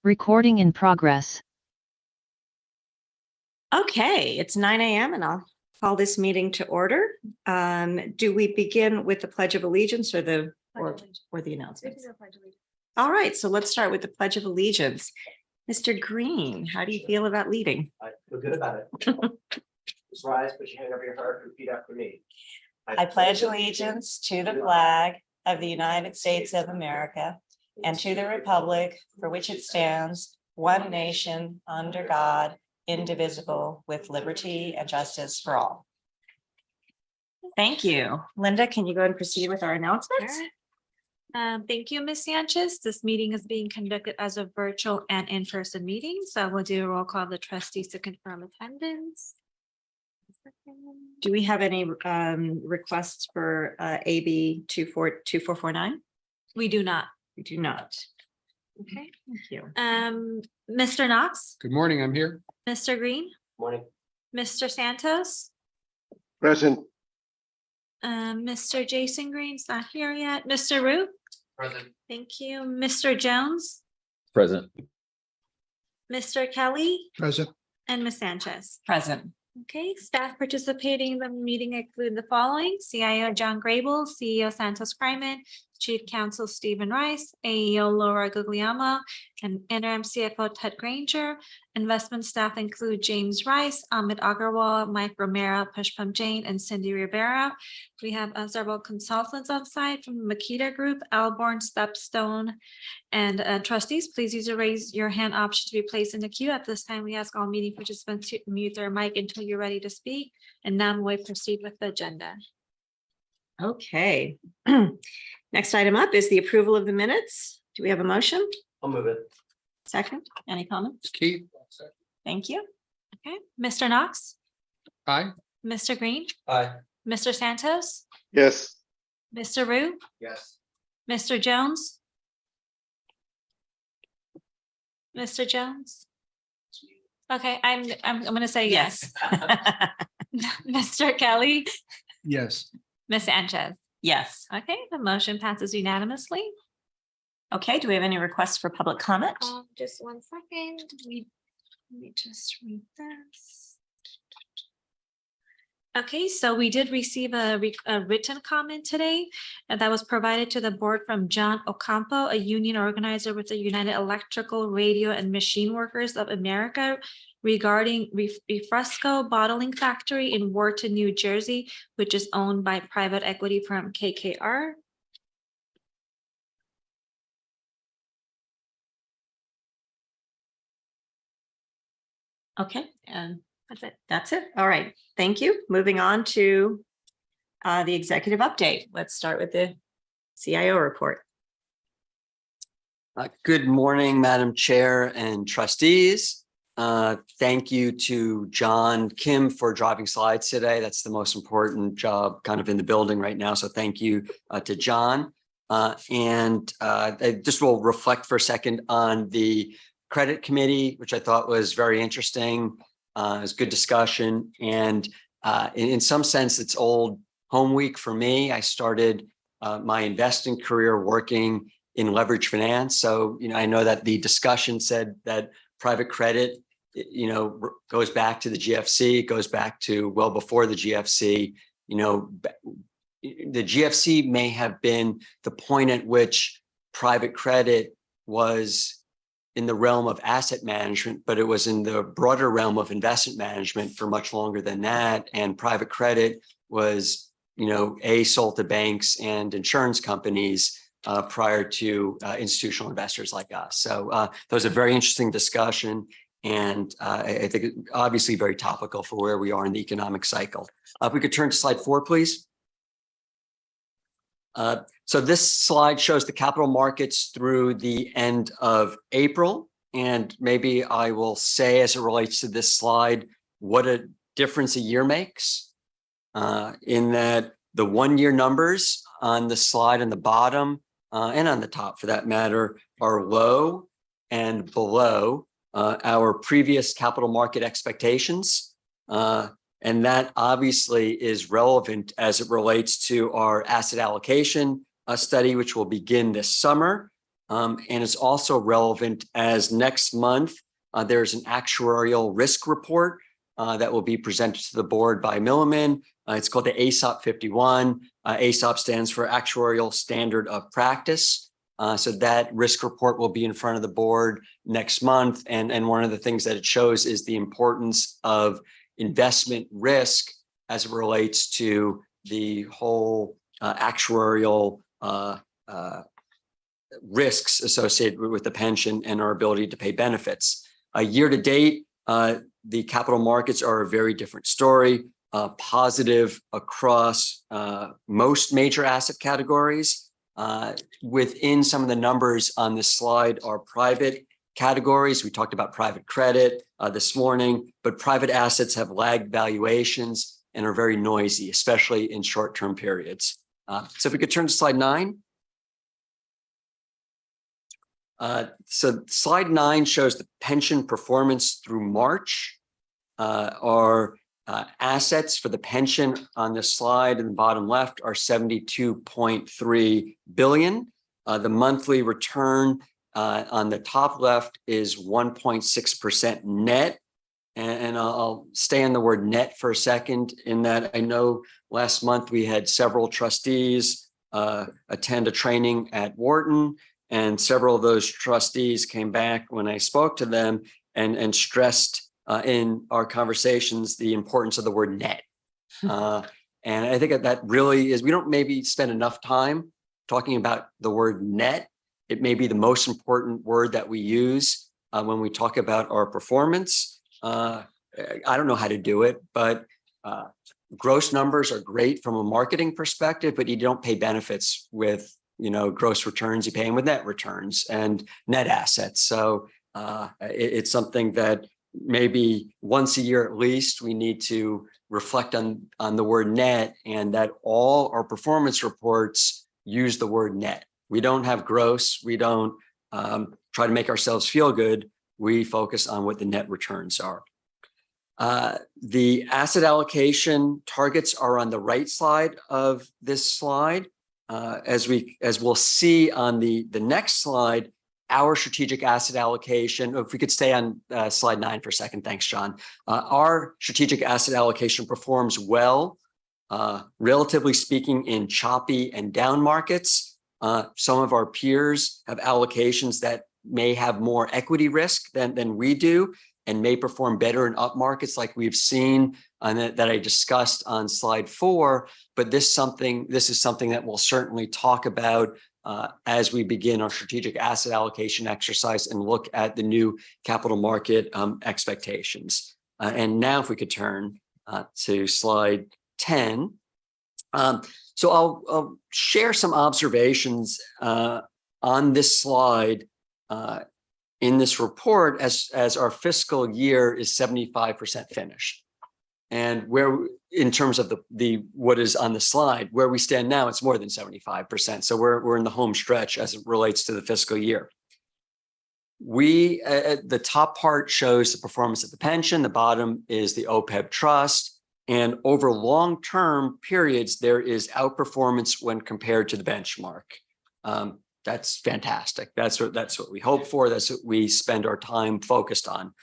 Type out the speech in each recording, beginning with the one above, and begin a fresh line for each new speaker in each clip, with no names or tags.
Recording in progress.
Okay, it's 9 a.m. and I'll call this meeting to order. Do we begin with the Pledge of Allegiance or the announcements? All right, so let's start with the Pledge of Allegiance. Mr. Green, how do you feel about leading?
I feel good about it. Just rise, put your hand over your heart, repeat after me.
I pledge allegiance to the flag of the United States of America and to the republic for which it stands, one nation, under God, indivisible, with liberty and justice for all. Thank you. Linda, can you go ahead and proceed with our announcements?
Thank you, Ms. Sanchez. This meeting is being conducted as a virtual and in-person meeting. So we'll do a roll call of the trustees to confirm attendance.
Do we have any requests for AB 2449?
We do not.
We do not.
Okay.
Thank you.
Mr. Knox,
Good morning, I'm here.
Mr. Green,
Morning.
Mr. Santos,
Present.
Mr. Jason Green's not here yet. Mr. Root.
Present.
Thank you. Mr. Jones,
Present.
Mr. Kelly,
Present.
and Ms. Sanchez.
Present.
Okay, staff participating in the meeting include the following: CIO John Grable, CEO Santos Kryman, Chief Counsel Stephen Rice, AEO Laura Guglielmo, and Interim CFO Ted Granger. Investment staff include James Rice, Ahmed Agarwal, Mike Romero, Pushpam Jain, and Cindy Rivera. We have several consultants on site from Makita Group, Alborn, Stepstone, and trustees. Please use the raise your hand option to be placed in the queue. At this time, we ask all meeting participants to mute their mic until you're ready to speak. And now we'll proceed with the agenda.
Okay. Next item up is the approval of the minutes. Do we have a motion?
I'll move it.
Second, any comments?
Keith.
Thank you.
Okay, Mr. Knox,
Aye.
Mr. Green,
Aye.
Mr. Santos,
Yes.
Mr. Rue,
Yes.
Mr. Jones. Mr. Jones. Okay, I'm gonna say yes. Mr. Kelly,
Yes.
Ms. Sanchez.
Yes.
Okay, the motion passes unanimously.
Okay, do we have any requests for public comment?
Just 1 second. Let me just read this. Okay, so we did receive a written comment today that was provided to the board from John Ocampo, a union organizer with the United Electrical, Radio, and Machine Workers of America, regarding Refresco Bottling Factory in Wharton, New Jersey, which is owned by private equity firm KKR.
Okay, and that's it. That's it. All right. Thank you. Moving on to the executive update. Let's start with the CIO report.
Good morning, Madam Chair and trustees. Thank you to John Kim for driving slides today. That's the most important job kind of in the building right now. So thank you to John. I just will reflect for a second on the credit committee, which I thought was very interesting. It was good discussion. And in some sense, it's old home week for me. I started my investing career working in leverage finance. So, I know that the discussion said that private credit, goes back to the GFC, goes back to well before the GFC. The GFC may have been the point at which private credit was in the realm of asset management, but it was in the broader realm of investment management for much longer than that. And private credit was, sold to banks and insurance companies prior to institutional investors like us. So that was a very interesting discussion. And I think obviously very topical for where we are in the economic cycle. If we could turn to slide 4, please. So this slide shows the capital markets through the end of April. And maybe I will say, as it relates to this slide, what a difference a year makes. in that the 1-year numbers on the slide on the bottom and on the top for that matter are low and below our previous capital market expectations. And that obviously is relevant as it relates to our asset allocation study, which will begin this summer. And it's also relevant as next month, there's an actuarial risk report that will be presented to the board by Milliman. It's called the ASOP 51. ASOP stands for Actuarial Standard of Practice. So that risk report will be in front of the board next month. And one of the things that it shows is the importance of investment risk as it relates to the whole actuarial risks associated with the pension and our ability to pay benefits. Year to date, the capital markets are a very different story, positive across most major asset categories. Within some of the numbers on this slide are private categories. We talked about private credit this morning, but private assets have lagged valuations and are very noisy, especially in short-term periods. So if we could turn to slide 9. So slide 9 shows the pension performance through March. Our assets for the pension on this slide in the bottom left are 72.3 billion. The monthly return on the top left is 1.6% net. And I'll stay on the word net for a second in that I know last month we had several trustees attend a training at Wharton, and several of those trustees came back when I spoke to them and stressed in our conversations the importance of the word net. And I think that really is, we don't maybe spend enough time talking about the word net. It may be the most important word that we use when we talk about our performance. I don't know how to do it, but gross numbers are great from a marketing perspective, but you don't pay benefits with, gross returns. You pay them with net returns and net assets. So it's something that maybe once a year at least we need to reflect on the word net, and that all our performance reports use the word net. We don't have gross. We don't try to make ourselves feel good. We focus on what the net returns are. The asset allocation targets are on the right side of this slide. As we'll see on the next slide, our strategic asset allocation, if we could stay on slide 9 for a second. Thanks, John. Our strategic asset allocation performs well, relatively speaking, in choppy and down markets. Some of our peers have allocations that may have more equity risk than we do and may perform better in up markets like we've seen that I discussed on slide 4. But this is something that we'll certainly talk about as we begin our strategic asset allocation exercise and look at the new capital market expectations. And now if we could turn to slide 10. So I'll share some observations on this slide in this report as our fiscal year is 75% finished. And where, in terms of the what is on the slide, where we stand now, it's more than 75%. So we're in the home stretch as it relates to the fiscal year. The top part shows the performance of the pension. The bottom is the OPEB trust. And over long-term periods, there is outperformance when compared to the benchmark. That's fantastic. That's what we hope for. That's what we spend our time focused on.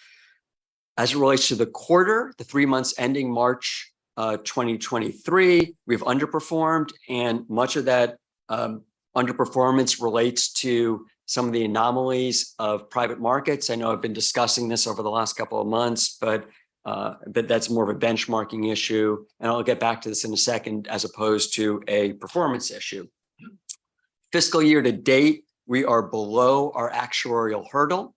As it relates to the quarter, the 3 months ending March 2023, we've underperformed, and much of that underperformance relates to some of the anomalies of private markets. I know I've been discussing this over the last couple of months, but that's more of a benchmarking issue, and I'll get back to this in a second, as opposed to a performance issue. Fiscal year to date, we are below our actuarial hurdle.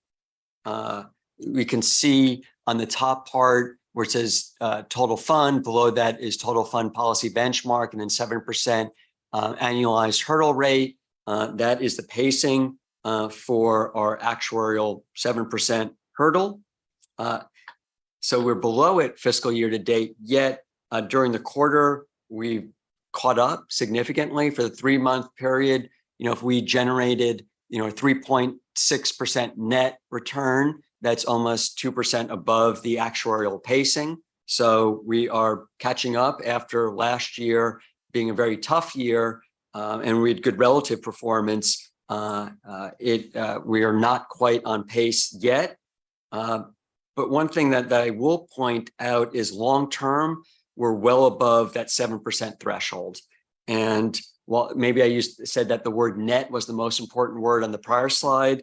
We can see on the top part where it says total fund, below that is total fund policy benchmark, and then 7% annualized hurdle rate. That is the pacing for our actuarial 7% hurdle. So we're below it fiscal year to date, yet During the quarter, we caught up significantly. For the 3-month period. If we generated 3.6% net return, that's almost 2% above the actuarial pacing. So we are catching up after last year being a very tough year, and we had good relative performance. We are not quite on pace yet. But one thing that I will point out is long-term, we're well above that 7% threshold. And while maybe I said that the word net was the most important word on the prior slide,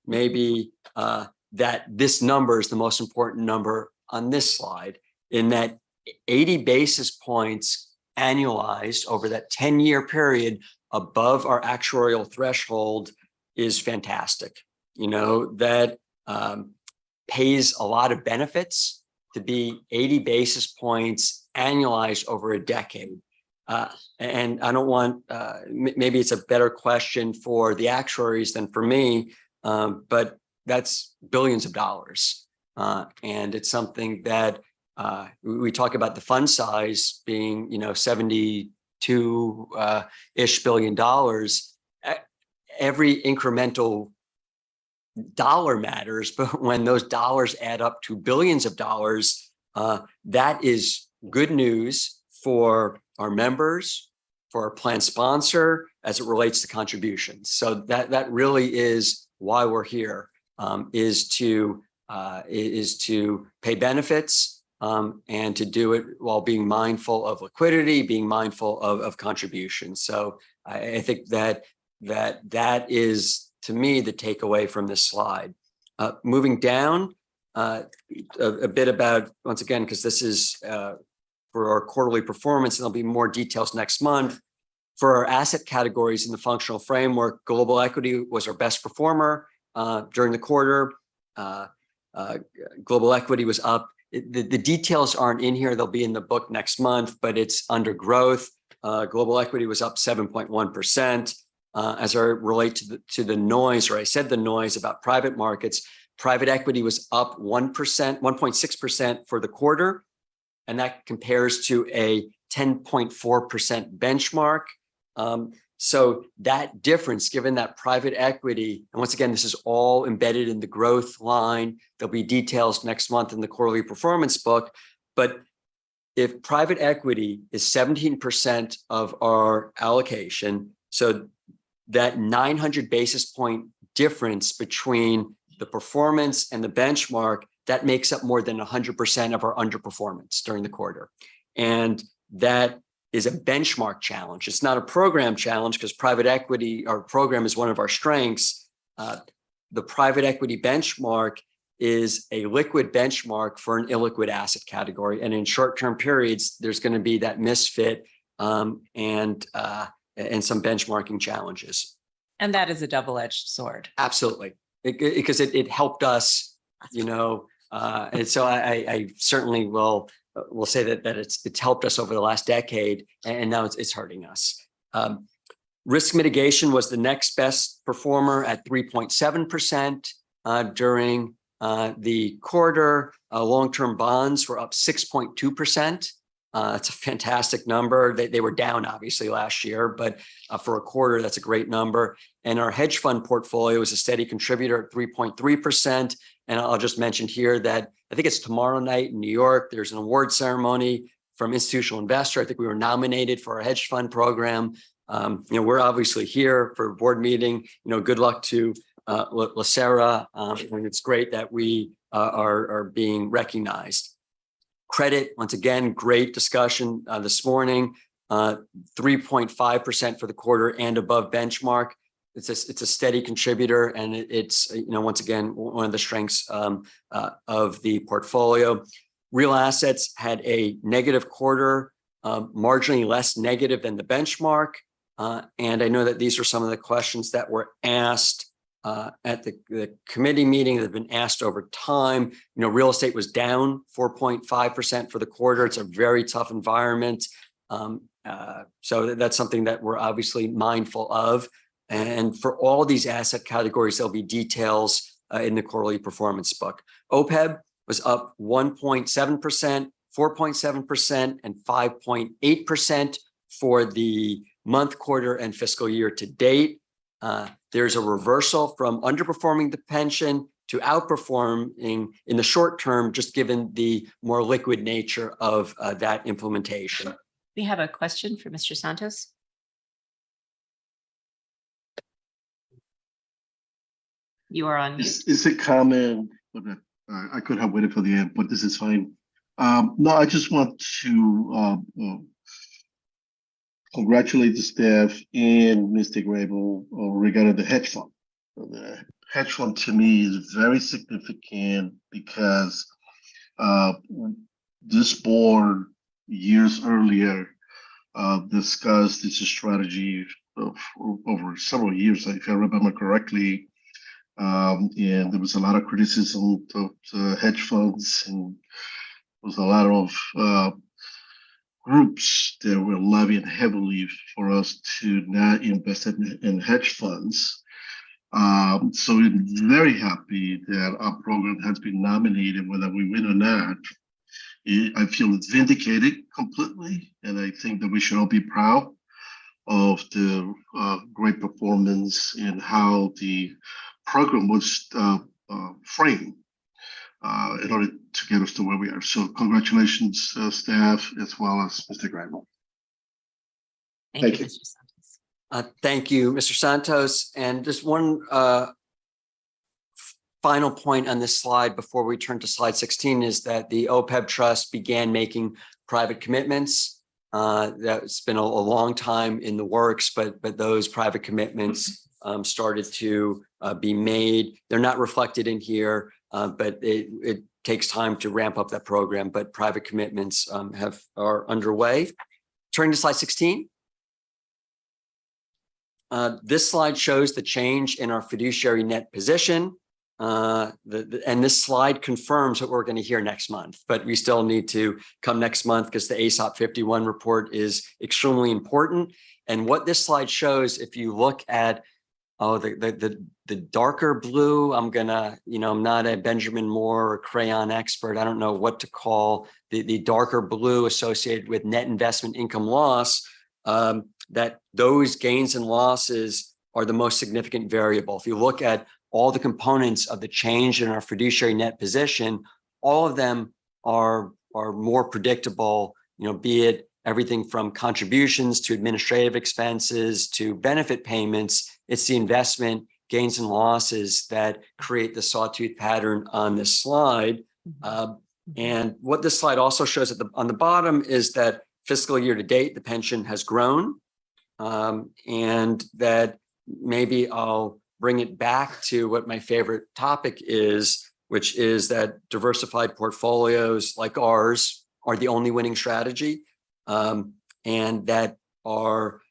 maybe that this number is the most important number on this slide, in that 80 basis points annualized over that 10-year period above our actuarial threshold is fantastic. That pays a lot of benefits to be 80 basis points annualized over a decade. And I don't want, maybe it's a better question for the actuaries than for me, but that's billions of dollars. And it's something that we talk about the fund size being, $72-ish billion. Every incremental dollar matters, but when those dollars add up to billions of dollars, that is good news for our members, for our plan sponsor, as it relates to contributions. So that really is why we're here, is to pay benefits and to do it while being mindful of liquidity, being mindful of contributions. So I think that is, to me, the takeaway from this slide. Moving down a bit about, once again, because this is for our quarterly performance, and there'll be more details next month. For our asset categories in the functional framework, global equity was our best performer during the quarter. Global equity was up. The details aren't in here. They'll be in the book next month, but it's under growth. Global equity was up 7.1%. As I relate to the noise, or I said the noise about private markets, private equity was up 1.6% for the quarter. And that compares to a 10.4% benchmark. So that difference, given that private equity, and once again, this is all embedded in the growth line. There'll be details next month in the quarterly performance book. But if private equity is 17% of our allocation, so that 900 basis point difference between the performance and the benchmark, that makes up more than 100% of our underperformance during the quarter. And that is a benchmark challenge. It's not a program challenge, because private equity, our program, is one of our strengths. The private equity benchmark is a liquid benchmark for an illiquid asset category. And in short-term periods, there's going to be that misfit and some benchmarking challenges.
And that is a double-edged sword.
Absolutely. Because it helped us, and so I certainly will say that it's helped us over the last decade, and now it's hurting us. Risk mitigation was the next best performer at 3.7% during the quarter. Long-term bonds were up 6.2%. That's a fantastic number. They were down obviously last year, but for a quarter, that's a great number. And our hedge fund portfolio is a steady contributor at 3.3%. And I'll just mention here that I think it's tomorrow night in New York. There's an award ceremony from Institutional Investor. I think we were nominated for our hedge fund program. We're obviously here for a board meeting. Good luck to LACERA. And it's great that we are being recognized. Credit, once again, great discussion this morning. 3.5% for the quarter and above benchmark. It's a steady contributor, and it's once again one of the strengths of the portfolio. Real assets had a negative quarter, marginally less negative than the benchmark. And I know that these are some of the questions that were asked at the committee meeting that have been asked over time. Real estate was down 4.5% for the quarter. It's a very tough environment. So that's something that we're obviously mindful of. And for all these asset categories, there'll be details in the quarterly performance book. OPEB was up 1.7% 4.7% and 5.8% for the month, quarter, and fiscal year to date. There's a reversal from underperforming the pension to outperforming in the short term, just given the more liquid nature of that implementation.
We have a question for Mr. Santos. You are on mute.
It's a comment, but I could have waited for the end, but this is fine. No, I just want to congratulate the staff and Mr. Grable regarding the hedge fund. The hedge fund to me is very significant because this board years earlier discussed this strategy over several years, if I remember correctly. And there was a lot of criticism of hedge funds, and there was a lot of groups that were lobbying heavily for us to not invest in hedge funds. So I'm very happy that our program has been nominated, whether we win or not. I feel it's vindicated completely, and I think that we should all be proud of the great performance and how the program was framed in order to get us to where we are. So congratulations, staff, as well as Mr. Grable.
Thank you, Mr. Santos.
Thank you, Mr. Santos. And just one final point on this slide before we turn to slide 16 is that the OPEB trust began making private commitments. That's been a long time in the works, but those private commitments started to be made. They're not reflected in here, but it takes time to ramp up that program, but private commitments are underway. Turning to slide 16. This slide shows the change in our fiduciary net position. And this slide confirms what we're going to hear next month, but we still need to come next month because the ASOP 51 report is extremely important. And what this slide shows, if you look at the darker blue, I'm not a Benjamin Moore or crayon expert. I don't know what to call the darker blue associated with net investment income loss, that those gains and losses are the most significant variable. If you look at all the components of the change in our fiduciary net position, all of them are more predictable, be it everything from contributions to administrative expenses to benefit payments. It's the investment gains and losses that create the sawtooth pattern on this slide. And what this slide also shows on the bottom is that fiscal year to date, the pension has grown, and that maybe I'll bring it back to what my favorite topic is, which is that diversified portfolios like ours are the only winning strategy, and that our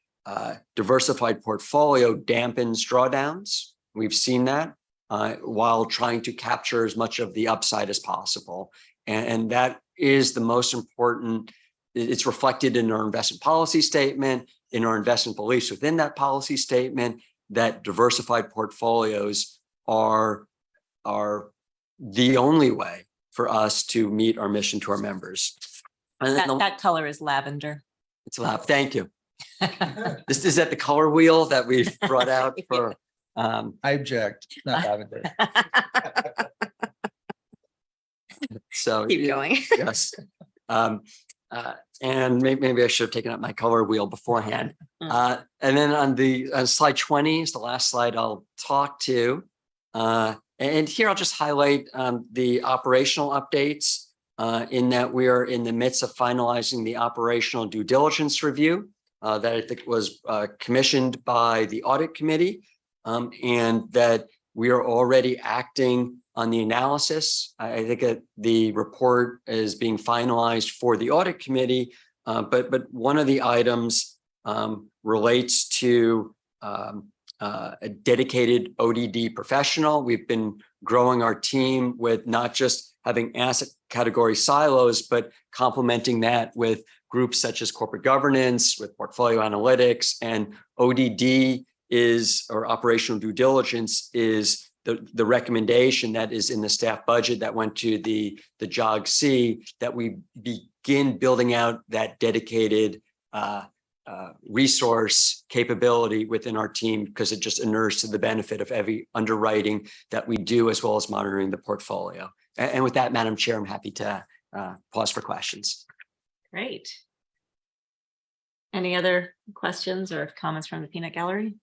diversified portfolio dampens drawdowns. We've seen that while trying to capture as much of the upside as possible. And that is the most important. It's reflected in our investment policy statement, in our investment beliefs within that policy statement, that diversified portfolios are the only way for us to meet our mission to our members. And
That color is lavender.
it's thank you. This is that the color wheel that we've brought out for.
I object. Not lavender.
So
Keep going.
yes. And maybe I should have taken up my color wheel beforehand. And then on slide 20 is the last slide I'll talk to. And here I'll just highlight the operational updates in that we are in the midst of finalizing the operational due diligence review that I think was commissioned by the audit committee, and that we are already acting on the analysis. I think that the report is being finalized for the audit committee, but one of the items relates to a dedicated ODD professional. We've been growing our team with not just having asset category silos, but complementing that with groups such as corporate governance, with portfolio analytics, and ODD or operational due diligence is the recommendation that is in the staff budget that went to the JOG-C, that we be begin building out that dedicated resource capability within our team, because it just inures to the benefit of every underwriting that we do, as well as monitoring the portfolio. And with that, Madam Chair, I'm happy to pause for questions.
Great. Any other questions or comments from the peanut gallery?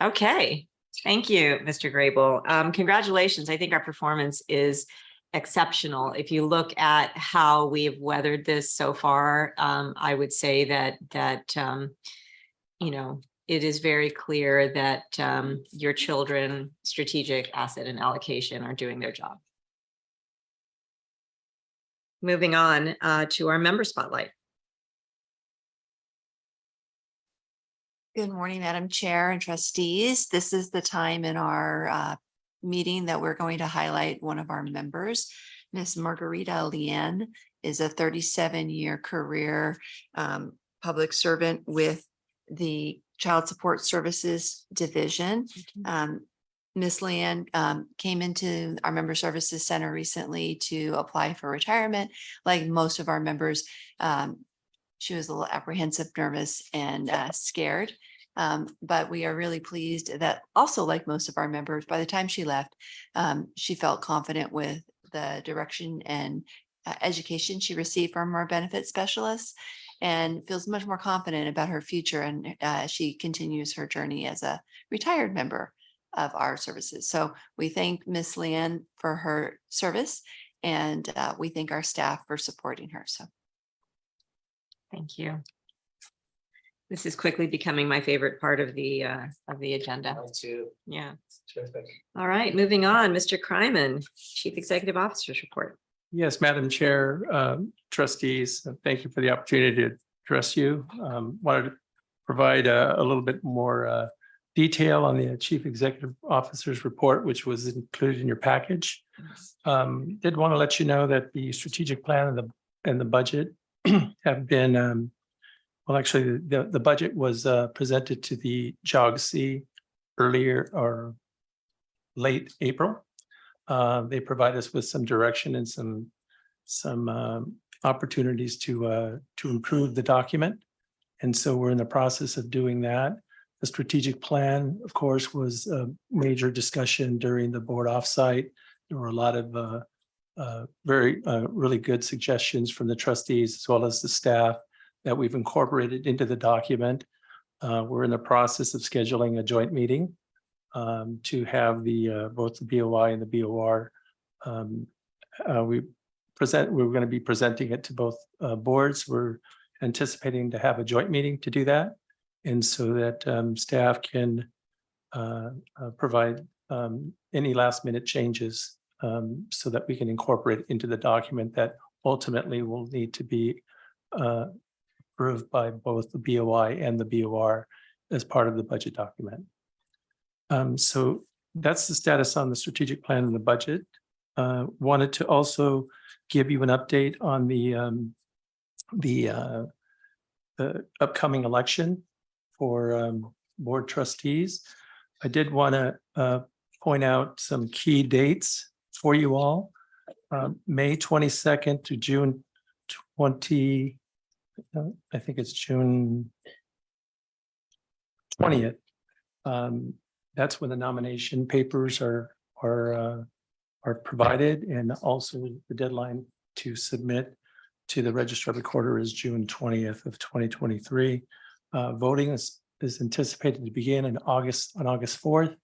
Okay, thank you, Mr. Grable. Congratulations. I think our performance is exceptional. If you look at how we've weathered this so far, I would say that you know, it is very clear that your children, strategic asset and allocation are doing their job. Moving on to our member spotlight.
Good morning, Madam Chair and trustees. This is the time in our meeting that we're going to highlight one of our members. Miss Margarita Lien is a 37-year career public servant with the Child Support Services Division. Ms. Lien came into our Member Services Center recently to apply for retirement. Like most of our members, she was a little apprehensive, nervous, and scared. But we are really pleased that also, like most of our members, by the time she left, she felt confident with the direction and education she received from our benefit specialists, and feels much more confident about her future. And she continues her journey as a retired member of our services. So we thank Ms. Leanne for her service, and we thank our staff for supporting her. So
Thank you. This is quickly becoming my favorite part of the agenda.
Mine too.
Yeah.
Terrific.
All right, moving on, Mr. Kryman, Chief Executive Officer's report.
Yes, Madam Chair, trustees, thank you for the opportunity to address you. Wanted to provide a little bit more detail on the Chief Executive Officer's report, which was included in your package. Did want to let you know that the strategic plan and the budget have been, well, actually, the budget was presented to the JOGC earlier or late April. They provide us with some direction and some opportunities to improve the document. And so we're in the process of doing that. The strategic plan, of course, was a major discussion during the board offsite. There were a lot of really good suggestions from the trustees as well as the staff that we've incorporated into the document. We're in the process of scheduling a joint meeting to have both the BOI and the BOR. We're going to be presenting it to both boards. We're anticipating to have a joint meeting to do that, and so that staff can provide any last minute changes so that we can incorporate into the document that ultimately will need to be approved by both the BOI and the BOR as part of the budget document. So that's the status on the strategic plan and the budget. Wanted to also give you an update on the upcoming election for board trustees. I did want to point out some key dates for you all. May 22nd to June 20, I think it's June 20th. That's when the nomination papers are provided, and also the deadline to submit to the Register of Recorder is June 20th of 2023. Voting is anticipated to begin on August 4th.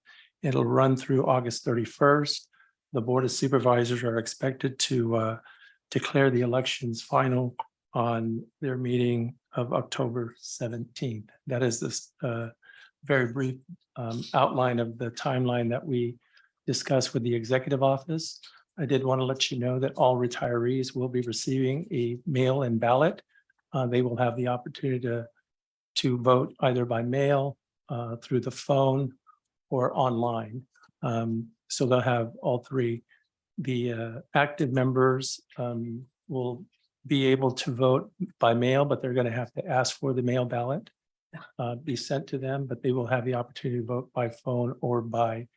It'll run through August 31st. The Board of Supervisors are expected to declare the elections final on their meeting of October 17th. That is this very brief outline of the timeline that we discussed with the executive office. I did want to let you know that all retirees will be receiving a mail-in ballot. They will have the opportunity to vote either by mail, through the phone, or online. So they'll have all three. The active members will be able to vote by mail, but they're going to have to ask for the mail ballot be sent to them, but they will have the opportunity to vote by phone or by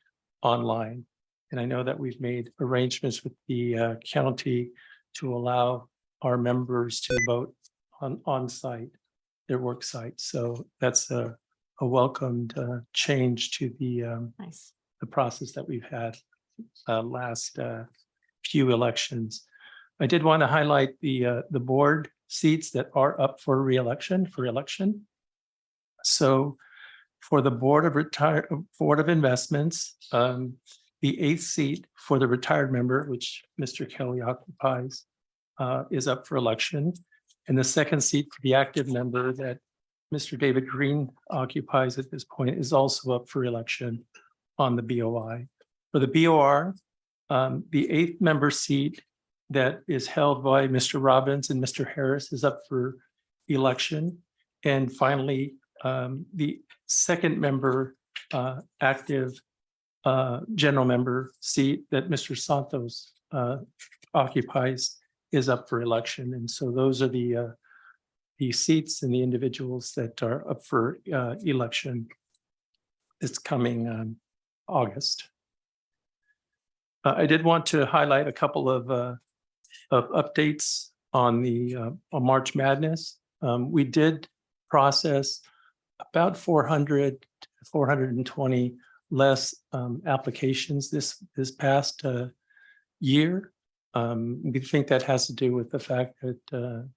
online. And I know that we've made arrangements with the county to allow our members to vote on site, their work site. So that's a welcomed change to
Nice.
the process that we've had last few elections. I did want to highlight the board seats that are up for election. So for the Board of Investments, the 8th seat for the retired member, which Mr. Kelly occupies, is up for election. And the 2nd seat for the active member that Mr. David Green occupies at this point is also up for election on the BOI. For the BOR, the 8th member seat that is held by Mr. Robbins and Mr. Harris is up for election. And finally, the 2nd member active general member seat that Mr. Santos occupies is up for election. And so those are the seats and the individuals that are up for election this coming August. I did want to highlight a couple of updates on the on March Madness. We did process about 420 less applications this past year. We think that has to do with the fact that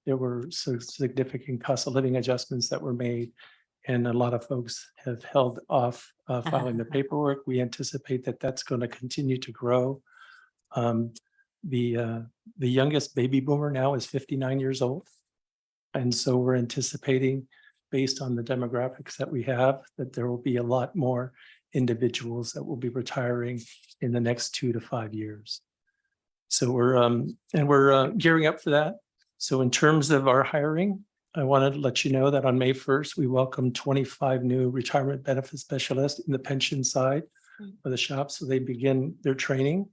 there were significant cost of living adjustments that were made, and a lot of folks have held off filing the paperwork. We anticipate that that's going to continue to grow. The youngest baby boomer now is 59 years old. And so we're anticipating, based on the demographics that we have, that there will be a lot more individuals that will be retiring in the next 2 to 5 years. So we're gearing up for that. So in terms of our hiring, I wanted to let you know that on May 1st, we welcomed 25 new retirement benefit specialists in the pension side of the shop. So they begin their training.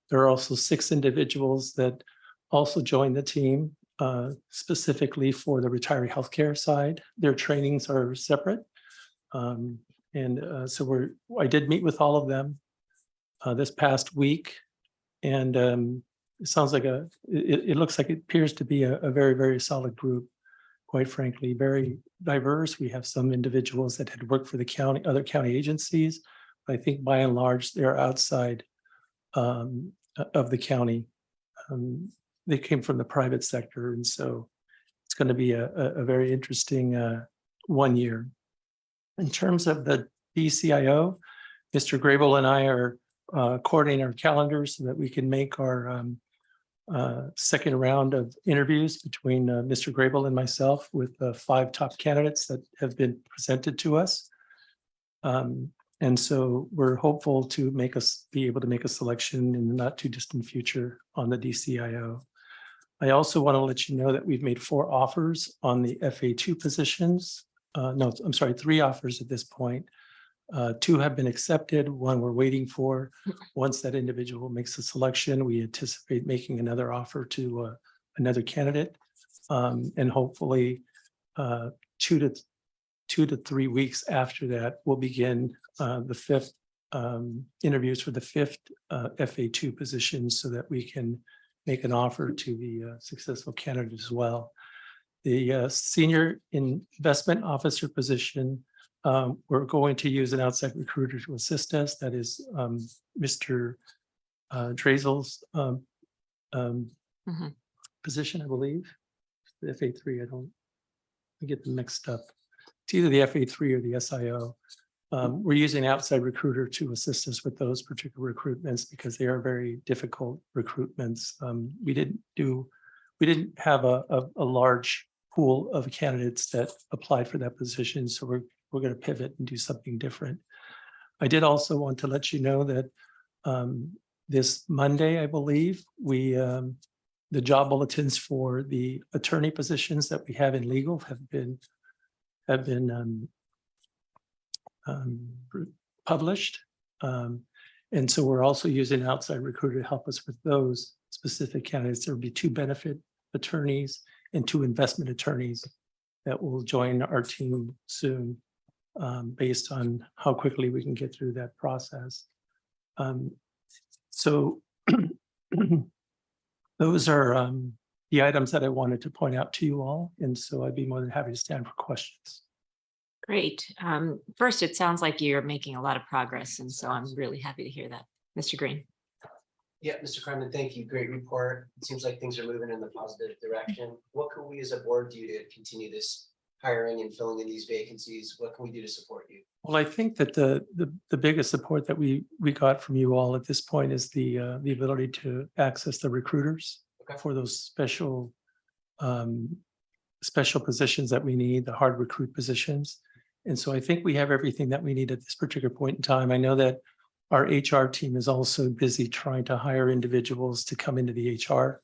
There are also 6 individuals that also joined the team specifically for the retiree healthcare side. Their trainings are separate. So I did meet with all of them this past week. And it sounds like it looks like it appears to be a very, very solid group, quite frankly, very diverse. We have some individuals that had worked for the county, other county agencies. But I think by and large, they're outside of the county. They came from the private sector. And so it's going to be a very interesting 1 year. In terms of the DCIO, Mr. Grable and I are coordinating our calendars so that we can make our second round of interviews between Mr. Grable and myself with 5 top candidates that have been presented to us. And so we're hopeful to be able to make a selection in the not too distant future on the DCIO. I also want to let you know that we've made 4 offers on the FA2 positions. No, I'm sorry, 3 offers at this point. 2 have been accepted, 1 we're waiting for. Once that individual makes a selection, we anticipate making another offer to another candidate. And hopefully 2 to 3 weeks after that, we'll begin the 5th interviews for the 5th FA2 position so that we can make an offer to the successful candidate as well. The senior investment officer position, we're going to use an outside recruiter to assist us. That is Mr. Drazel's position, I believe. The FA3, I get them mixed up. It's either the FA3 or the SIO. We're using an outside recruiter to assist us with those particular recruitments because they are very difficult recruitments. We didn't have a large pool of candidates that applied for that position, so we're going to pivot and do something different. I did also want to let you know that this Monday, I believe, the job bulletins for the attorney positions that we have in legal have been published. And so we're also using an outside recruiter to help us with those specific candidates. There will be 2 benefit attorneys and 2 investment attorneys that will join our team soon, based on how quickly we can get through that process. So those are the items that I wanted to point out to you all. And so I'd be more than happy to stand for questions.
Great. First, it sounds like you're making a lot of progress, and so I'm really happy to hear that. Mr. Green.
Yeah, Mr. Kremen, thank you. Great report. It seems like things are moving in the positive direction. What can we as a board do to continue this hiring and filling in these vacancies? What can we do to support you?
Well, I think that the biggest support that we got from you all at this point is the ability to access the recruiters for those special positions that we need, the hard recruit positions. And so I think we have everything that we need at this particular point in time. I know that our HR team is also busy trying to hire individuals to come into the HR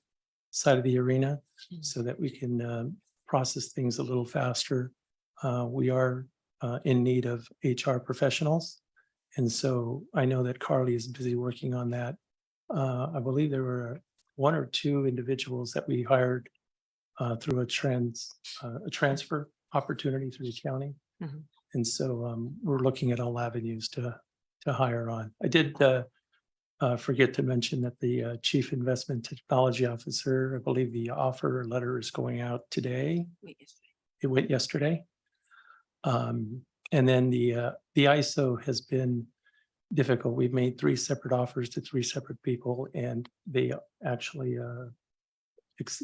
side of the arena so that we can process things a little faster. We are in need of HR professionals. And so I know that Carly is busy working on that. I believe there were 1 or 2 individuals that we hired through a transfer opportunity through the county.
Mhm.
And so we're looking at all avenues to hire on. I did forget to mention that the Chief Investment Technology Officer, I believe the offer letter is going out today. It went yesterday. And then the ISO has been difficult. We've made 3 separate offers to 3 separate people, and they actually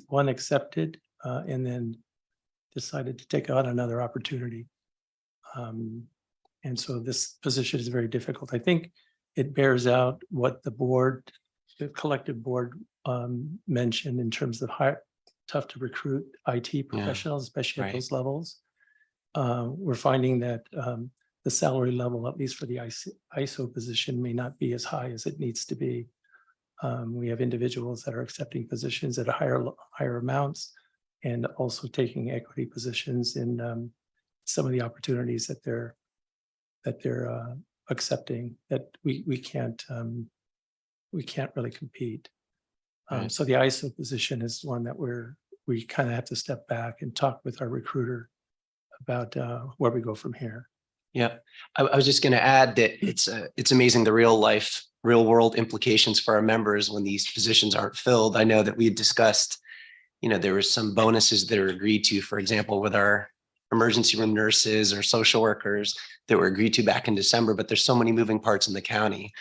one accepted and then decided to take on another opportunity. And so this position is very difficult. I think it bears out what the collective board mentioned in terms of tough to recruit IT professionals, especially at those levels. We're finding that the salary level, at least for the ISO position, may not be as high as it needs to be. We have individuals that are accepting positions at higher amounts and also taking equity positions in some of the opportunities that they're accepting that we can't really compete. So the ISO position is one that we kind of have to step back and talk with our recruiter about where we go from here.
Yeah, I was just going to add that it's amazing the real world implications for our members when these positions aren't filled. I know that we had discussed, there were some bonuses that are agreed to, for example, with our emergency room nurses or social workers that were agreed to back in December, but there's so many moving parts in the county,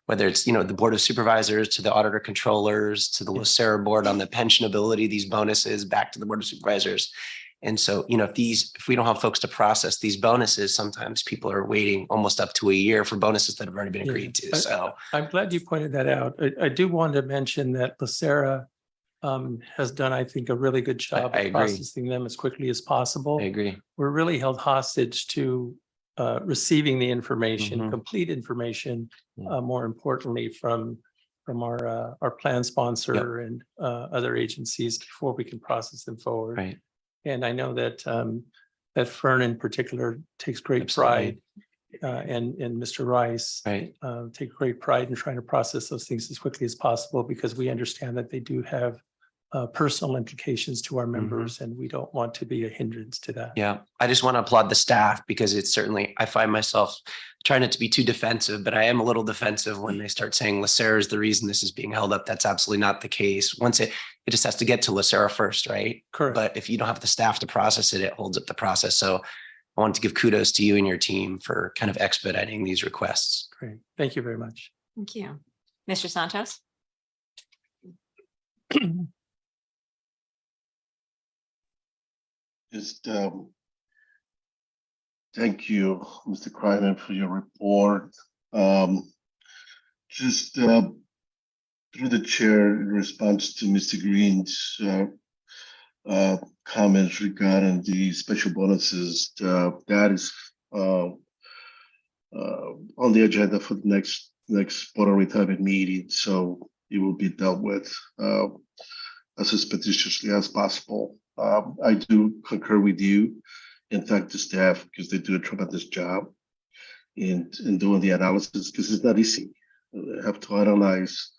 whether it's, the board of supervisors to the auditor controllers to the LACERA board on the pensionability, these bonuses back to the board of supervisors. And so, if we don't have folks to process these bonuses, sometimes people are waiting almost up to a year for bonuses that have already been agreed to. So
I'm glad you pointed that out. I do want to mention that LACERA has done, I think, a really good job
I
of
agree.
processing them as quickly as possible.
I agree.
We're really held hostage to receiving the information, complete information, more importantly, from our plan sponsor and other agencies before we can process them forward.
Right.
And I know that that Fern in particular takes great
Absolutely.
pride, and Mr. Rice take great pride in trying to process those things as quickly as possible, because we understand that they do have personal implications to our members, and we don't want to be a hindrance to that.
Yeah, I just want to applaud the staff, because it's certainly, I find myself trying not to be too defensive, but I am a little defensive when they start saying LACERA is the reason this is being held up. That's absolutely not the case. Once it just has to get to LACERA first, right?
Correct.
But if you don't have the staff to process it, it holds up the process. So I want to give kudos to you and your team for kind of expediting these requests.
Great. Thank you very much.
Thank you. Mr. Santos?
Just thank you, Mr. Kremen, for your report. Just through the chair, in response to Mr. Green's comments regarding the special bonuses, that is on the agenda for the next board of retirement meeting, so it will be dealt with as expeditiously as possible. I do concur with you and thank the staff, because they do a tremendous job in doing the analysis, because it's not easy. They have to analyze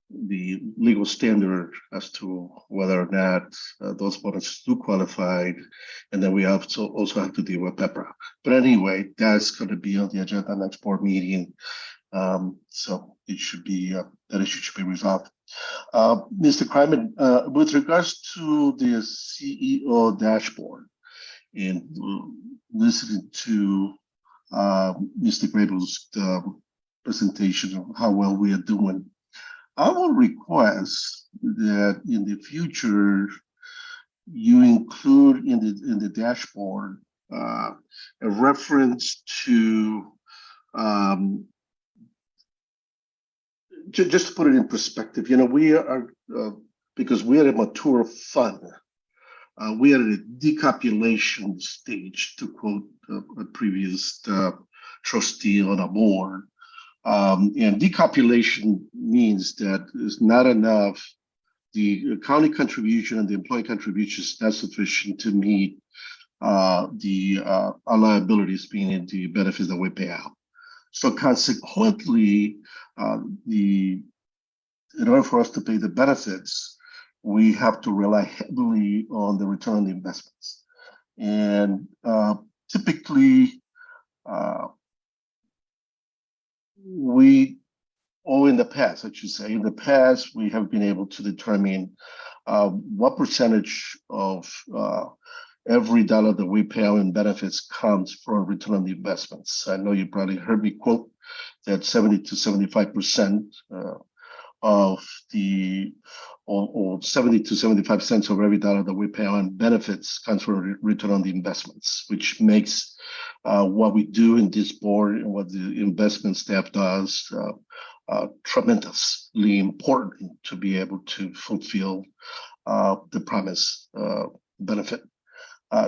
the legal standard as to whether or not those bonuses do qualify, and then we also have to deal with PEPRA. But anyway, that's going to be on the agenda next board meeting. So it should be that issue should be resolved. Mr. Kryman, with regards to the CEO dashboard and listening to Mr. Grable's presentation of how well we are doing, I will request that in the future you include in the dashboard a reference to just to put it in perspective. We are because we are a mature fund. We are at a decopulation stage, to quote a previous trustee on a board. And decopulation means that it's not enough. The county contribution and the employee contribution is not sufficient to meet our liabilities, being the benefits that we pay out. So consequently, in order for us to pay the benefits, we have to rely heavily on the return on the investments. And typically, in the past, I should say, we have been able to determine what percentage of every dollar that we pay out in benefits comes from return on the investments. I know you probably heard me quote that 70 to 75% of the, or 70 to 75 cents of every dollar that we pay on benefits comes from return on the investments, which makes what we do in this board and what the investment staff does tremendously important to be able to fulfill the promise benefit.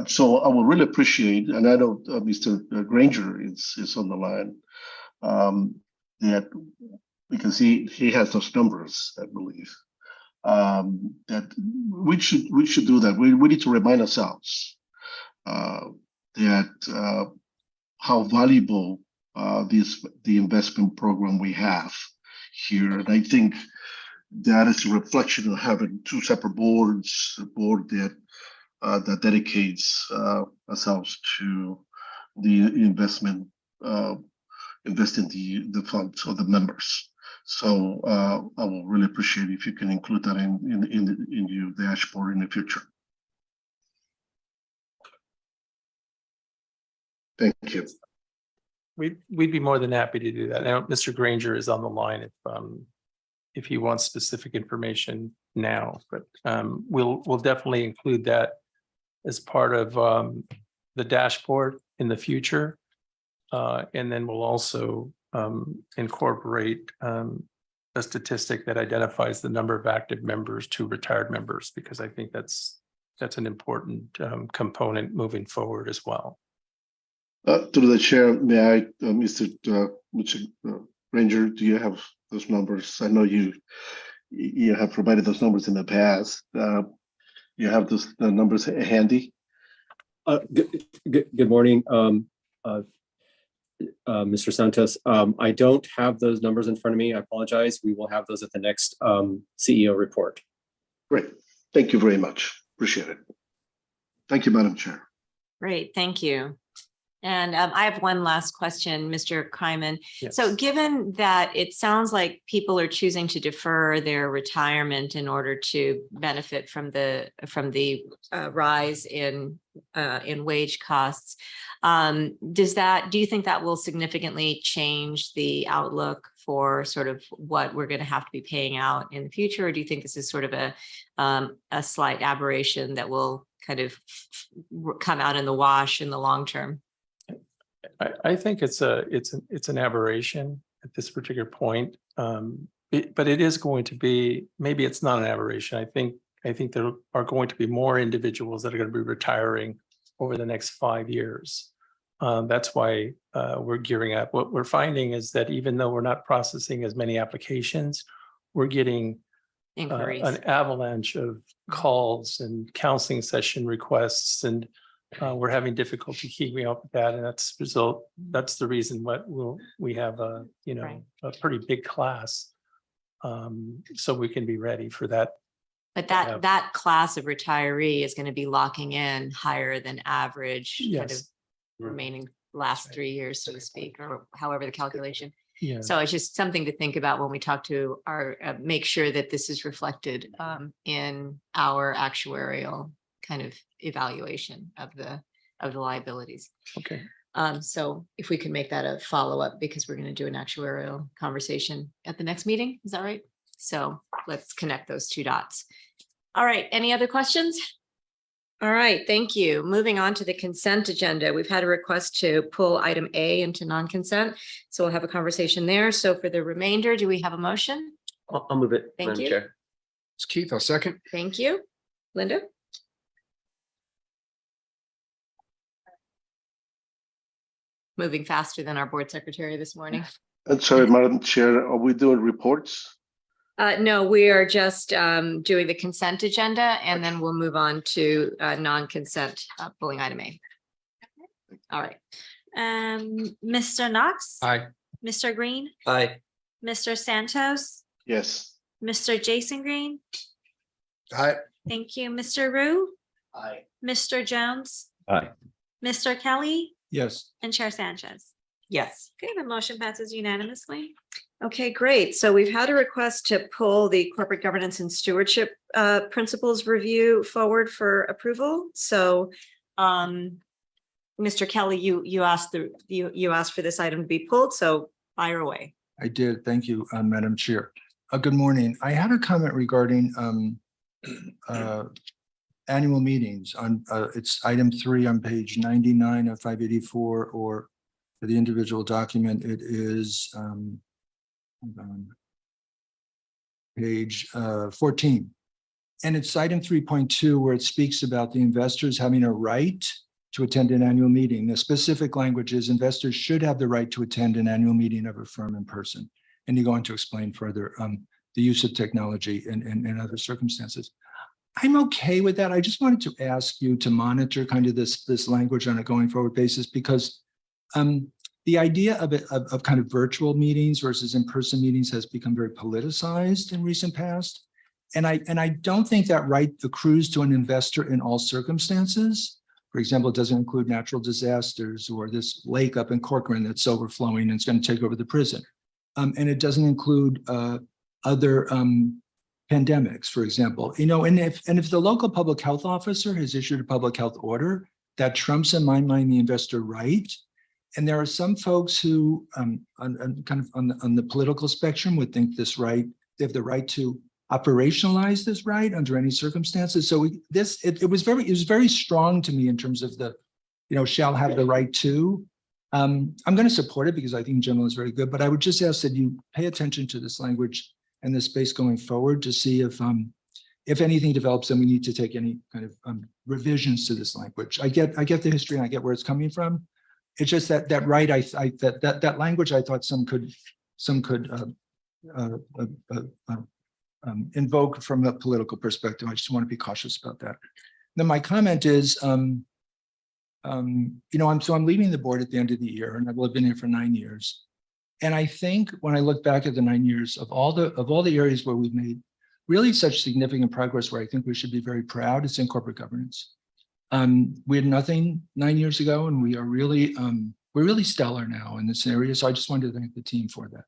So I would really appreciate, and I know Mr. Granger is on the line, that because he has those numbers, I believe, that we should do that. We need to remind ourselves that how valuable the investment program we have here, and I think that is a reflection of having two separate boards, a board that dedicates ourselves to the investment, investing the funds of the members. So I will really appreciate if you can include that in your dashboard in the future. Thank you.
We'd be more than happy to do that. Now, Mr. Granger is on the line if he wants specific information now, but we'll definitely include that as part of the dashboard in the future. And then we'll also incorporate a statistic that identifies the number of active members to retired members, because I think that's an important component moving forward as well.
Through the chair, may I, Mr. Granger, do you have those numbers? I know you have provided those numbers in the past. You have the numbers handy?
Good morning, Mr. Santos. I don't have those numbers in front of me. I apologize. We will have those at the next CEO report.
Great. Thank you very much. Appreciate it. Thank you, Madam Chair.
Great, thank you. And I have one last question, Mr. Kryman.
Yes.
So given that it sounds like people are choosing to defer their retirement in order to benefit from the rise in wage costs, do you think that will significantly change the outlook for sort of what we're going to have to be paying out in the future? Or do you think this is sort of a slight aberration that will kind of come out in the wash in the long term?
I think it's an aberration at this particular point, but it is going to be, maybe it's not an aberration. I think there are going to be more individuals that are going to be retiring over the next 5 years. That's why we're gearing up. What we're finding is that even though we're not processing as many applications, we're getting an avalanche of calls and counseling session requests, and we're having difficulty keeping up with that, and that's the reason we have a pretty big class, so we can be ready for that.
But that class of retiree is going to be locking in higher than average,
Yes.
kind of remaining last 3 years, so to speak, or however the calculation.
Yeah.
So it's just something to think about when we talk to our, make sure that this is reflected in our actuarial kind of evaluation of the liabilities.
Okay.
So if we can make that a follow-up, because we're going to do an actuarial conversation at the next meeting, is that right? So let's connect those two dots. All right, any other questions? All right, thank you. Moving on to the consent agenda. We've had a request to pull item A into non-consent. So we'll have a conversation there. So for the remainder, do we have a motion?
I'll move it.
Thank
Madam
you.
Chair.
It's Keith, I'll second.
Thank you. Linda? Moving faster than our board secretary this morning.
And sorry, Madam Chair, are we doing reports?
No, we are just doing the consent agenda and then we'll move on to non-consent pulling item A. All right. Mr. Knox?
Aye.
Mr. Green?
Aye.
Mr. Santos?
Yes.
Mr. Jason Green?
Aye.
Thank you. Mr. Rue?
Aye.
Mr. Jones?
Aye.
Mr. Kelly?
Yes.
And Chair Sanchez.
Yes.
Okay, the motion passes unanimously.
Okay, great. So we've had a request to pull the corporate governance and stewardship principles review forward for approval. So Mr. Kelly, you asked for this item to be pulled, so fire away.
I did. Thank you, Madam Chair. Good morning. I had a comment regarding annual meetings on it's item 3 on page 99 of 584, or for the individual document, it is hold on, page 14. And it's item 3.2 where it speaks about the investors having a right to attend an annual meeting. The specific language is investors should have the right to attend an annual meeting of a firm in person. And you go on to explain further the use of technology in other circumstances. I'm okay with that. I just wanted to ask you to monitor kind of this language on a going forward basis, because the idea of kind of virtual meetings versus in-person meetings has become very politicized in recent past. And I don't think that right accrues to an investor in all circumstances. For example, it doesn't include natural disasters or this lake up in Corcoran that's overflowing and it's going to take over the prison. And it doesn't include other pandemics, for example. And if the local public health officer has issued a public health order, that trumps in my mind the investor right. And there are some folks who on the political spectrum would think this right, they have the right to operationalize this right under any circumstances. So it was very strong to me in terms of the, shall have the right to. I'm going to support it because I think in general is very good, but I would just ask that you pay attention to this language and this space going forward to see if anything develops, then we need to take any kind of revisions to this language. I get the history and I get where it's coming from. It's just that right, that language I thought some could invoke from a political perspective. I just want to be cautious about that. Then my comment is, I'm leaving the board at the end of the year, and I've been here for 9 years. And I think when I look back at the 9 years of all the areas where we've made really such significant progress, where I think we should be very proud, it's in corporate governance. We had nothing 9 years ago, and we're really stellar now in this area. So I just wanted to thank the team for that.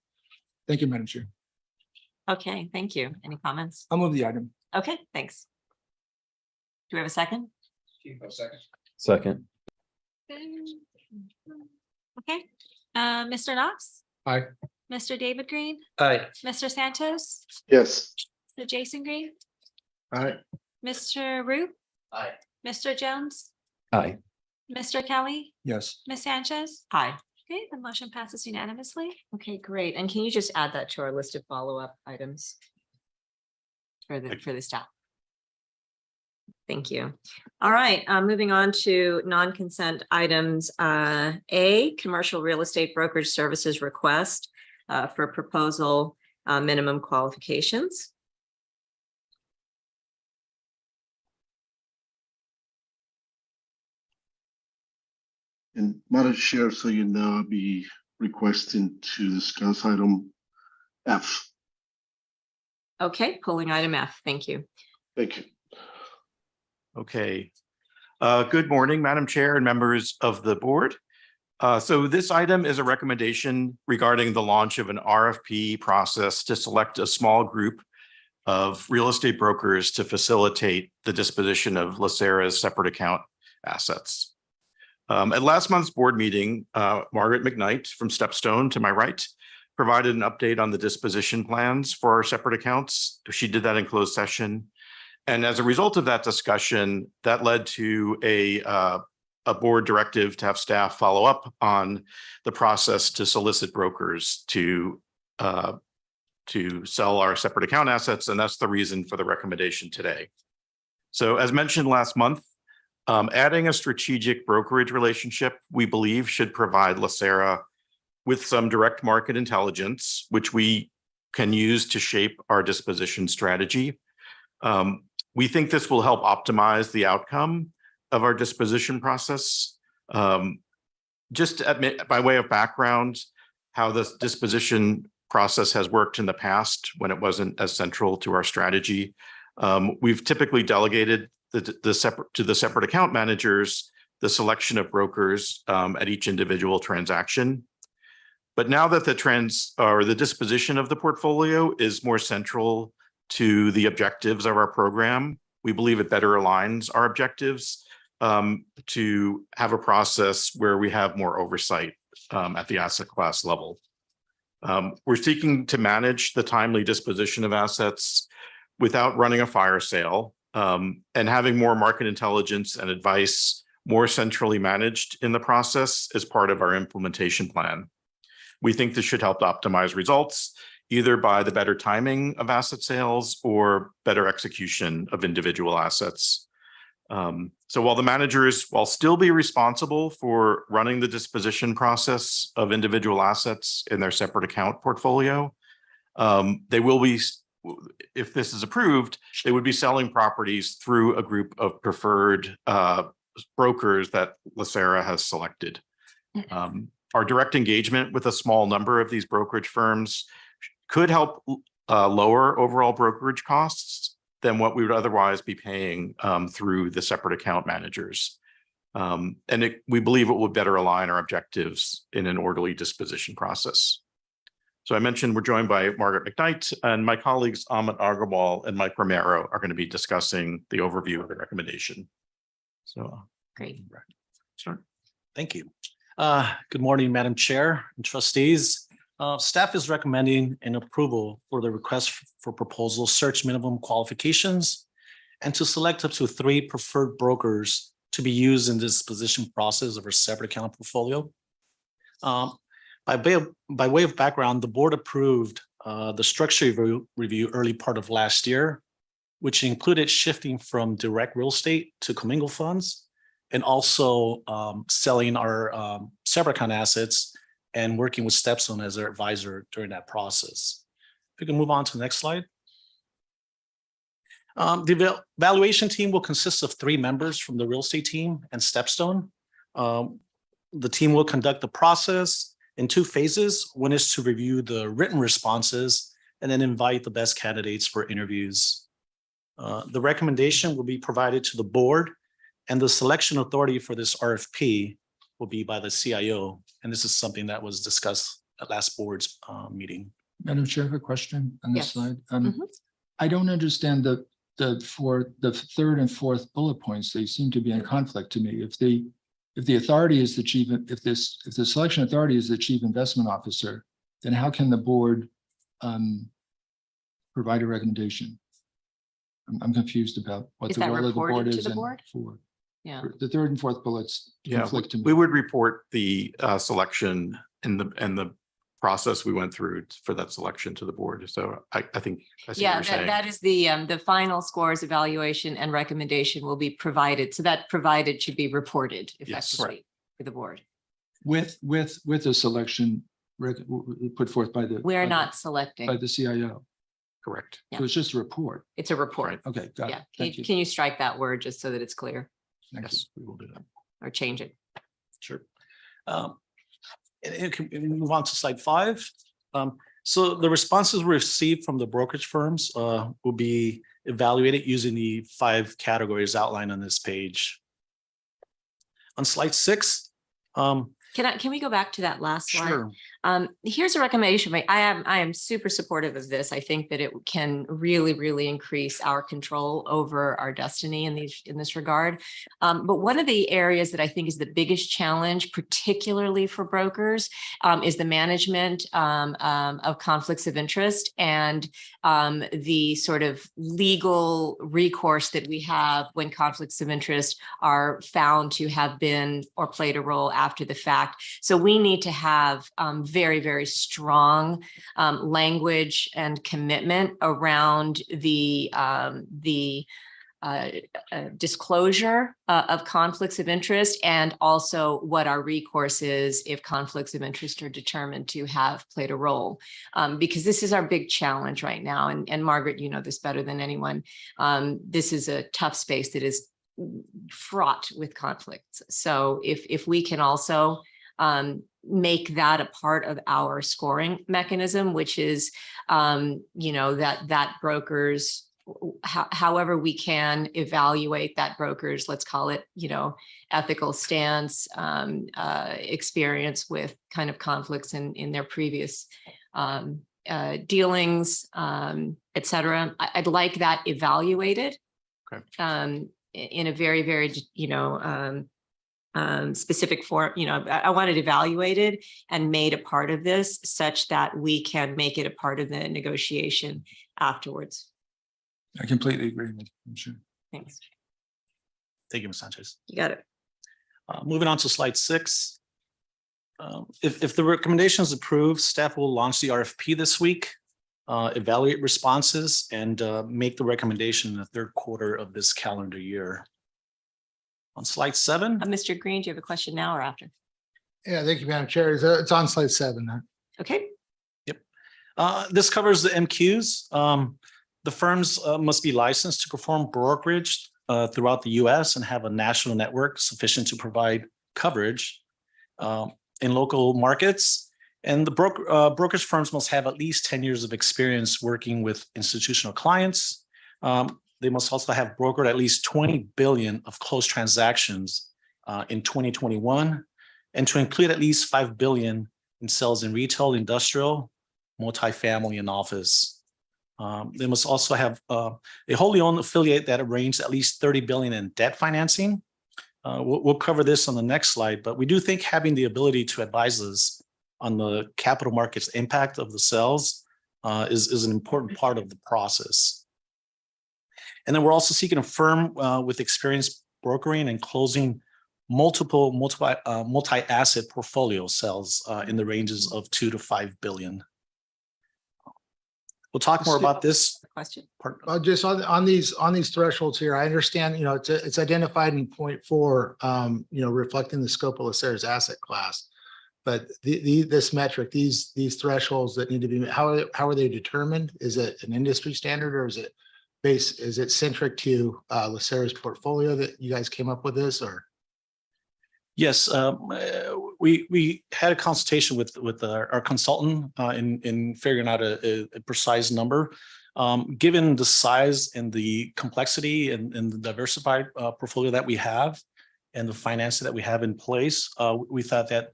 Thank you, Madam Chair.
Okay, thank you. Any comments?
I'll move the item.
Okay, thanks. Do we have a second?
Second.
Okay, Mr. Knox?
Aye.
Mr. David Green?
Aye.
Mr. Santos?
Yes.
Mr. Jason Green?
Aye.
Mr. Rue?
Aye.
Mr. Jones?
Aye.
Mr. Kelly?
Yes.
Ms. Sanchez?
Hi.
Okay, the motion passes unanimously.
Okay, great. And can you just add that to our list of follow-up items for the staff? Thank you. All right, moving on to non-consent items. A, commercial real estate brokerage services request for proposal minimum qualifications.
And Madam Chair, so you know, I'll be requesting to discuss item F.
Okay, pulling item F. Thank you.
Thank you.
Okay. Good morning, Madam Chair and members of the board. So this item is a recommendation regarding the launch of an RFP process to select a small group of real estate brokers to facilitate the disposition of LACERA's separate account assets. At last month's board meeting, Margaret McKnight from Stepstone to my right provided an update on the disposition plans for our separate accounts. She did that in closed session. And as a result of that discussion, that led to a board directive to have staff follow up on the process to solicit brokers to sell our separate account assets. And that's the reason for the recommendation today. So as mentioned last month, adding a strategic brokerage relationship, we believe should provide LACERA with some direct market intelligence, which we can use to shape our disposition strategy. We think this will help optimize the outcome of our disposition process. Just by way of background, how this disposition process has worked in the past when it wasn't as central to our strategy. We've typically delegated to the separate account managers the selection of brokers at each individual transaction. But now that the disposition of the portfolio is more central to the objectives of our program, we believe it better aligns our objectives to have a process where we have more oversight at the asset class level. We're seeking to manage the timely disposition of assets without running a fire sale and having more market intelligence and advice more centrally managed in the process as part of our implementation plan. We think this should help to optimize results, either by the better timing of asset sales or better execution of individual assets. So while the managers will still be responsible for running the disposition process of individual assets in their separate account portfolio, they will be, if this is approved, they would be selling properties through a group of preferred brokers that LACERA has selected. Our direct engagement with a small number of these brokerage firms could help lower overall brokerage costs than what we would otherwise be paying through the separate account managers. We believe it will better align our objectives in an orderly disposition process. So I mentioned we're joined by Margaret McKnight, and my colleagues Amit Agarwal and Mike Romero are going to be discussing the overview of the recommendation. So
Great.
Start.
Thank you. Good morning, Madam Chair and trustees. Staff is recommending an approval for the request for proposal search minimum qualifications and to select up to 3 preferred brokers to be used in this disposition process of our separate account portfolio. By way of background, the board approved the structure review early part of last year, which included shifting from direct real estate to commingled funds, and also selling our separate account assets and working with Stepstone as our advisor during that process. If we can move on to the next slide. The evaluation team will consist of 3 members from the real estate team and Stepstone. The team will conduct the process in 2 phases. One is to review the written responses and then invite the best candidates for interviews. The recommendation will be provided to the board, and the selection authority for this RFP will be by the CIO. And this is something that was discussed at last board's meeting.
Madam Chair, I have a question on this
Yes.
slide. I don't understand for the 3rd and 4th bullet points. They seem to be in conflict to me. If the authority is the chief, if the selection authority is the chief investment officer, then how can the board provide a recommendation? I'm confused about what
Is
the
that
role of the board
reported to
is.
the
and
board?
for
Yeah.
the 3rd and 4th bullets
Yeah,
conflict to me.
we would report the selection and the process we went through for that selection to the board. So I think I see what
Yeah,
you're saying.
that is the final scores, evaluation, and recommendation will be provided. So that provided should be reported effectively to the board.
With a selection put forth by the.
We're
by the-
not selecting.
By the CIO.
Correct.
Yeah.
So it's just a report.
It's a report.
Right.
Okay, got
Yeah.
it. Thank you.
Can you strike that word just so that it's clear,
Thank you.
Yes, we will do that.
or change it?
Sure. Can we move on to slide 5? So the responses we received from the brokerage firms will be evaluated using the 5 categories outlined on this page. On slide 6,
Can we go back to that last slide?
Sure.
Here's a recommendation. I am super supportive of this. I think that it can really increase our control over our destiny in this regard. But one of the areas that I think is the biggest challenge, particularly for brokers, is the management of conflicts of interest and the sort of legal recourse that we have when conflicts of interest are found to have been or played a role after the fact. So we need to have very strong language and commitment around the disclosure of conflicts of interest, and also what our recourse is if conflicts of interest are determined to have played a role. Because this is our big challenge right now. And Margaret, you know this better than anyone. This is a tough space that is fraught with conflicts. So if we can also make that a part of our scoring mechanism, which is, that brokers, however we can evaluate that brokers, let's call it, ethical stance, experience with kind of conflicts in their previous dealings, et cetera. I'd like that evaluated.
Okay.
In a very, specific form. I want it evaluated and made a part of this such that we can make it a part of the negotiation afterwards.
I completely agree with you. I'm sure.
Thanks.
Thank you, Ms. Sanchez.
You got it.
Moving on to slide 6. If the recommendation is approved, staff will launch the RFP this week, evaluate responses, and make the recommendation in the third quarter of this calendar year. On slide 7.
Mr. Green, do you have a question now or after?
Yeah, thank you, Madam Chair. It's on slide 7.
Okay.
Yep. This covers the MQs. The firms must be licensed to perform brokerage throughout the U.S. and have a national network sufficient to provide coverage in local markets. And the brokerage firms must have at least 10 years of experience working with institutional clients. They must also have brokered at least 20 billion of closed transactions in 2021, and to include at least 5 billion in sales in retail, industrial, multifamily, and office. They must also have a wholly owned affiliate that arranged at least 30 billion in debt financing. We'll cover this on the next slide, but we do think having the ability to advise us on the capital markets impact of the sales is an important part of the process. And then we're also seeking a firm with experience brokering and closing multiple multi-asset portfolio sales in the ranges of 2 to 5 billion. We'll talk more about this.
Question.
Just on these thresholds here, I understand, it's identified in point 4, reflecting the scope of LACERA's asset class. But this metric, these thresholds that need to be, how are they determined? Is it an industry standard, or is it centric to LACERA's portfolio that you guys came up with this, or?
Yes, we had a consultation with our consultant in figuring out a precise number. Given the size and the complexity and the diversified portfolio that we have and the financing that we have in place, we thought that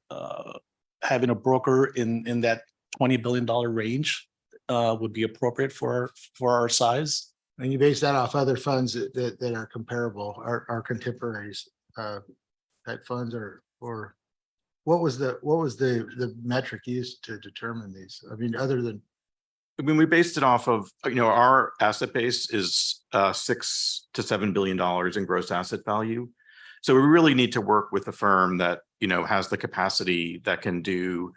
having a broker in that $20 billion range would be appropriate for our size.
And you base that off other funds that are comparable, our contemporaries type funds, or what was the metric used to determine these? I mean, other than.
I mean, we based it off of, our asset base is $6 to $7 billion in gross asset value. So we really need to work with a firm that, has the capacity that can do,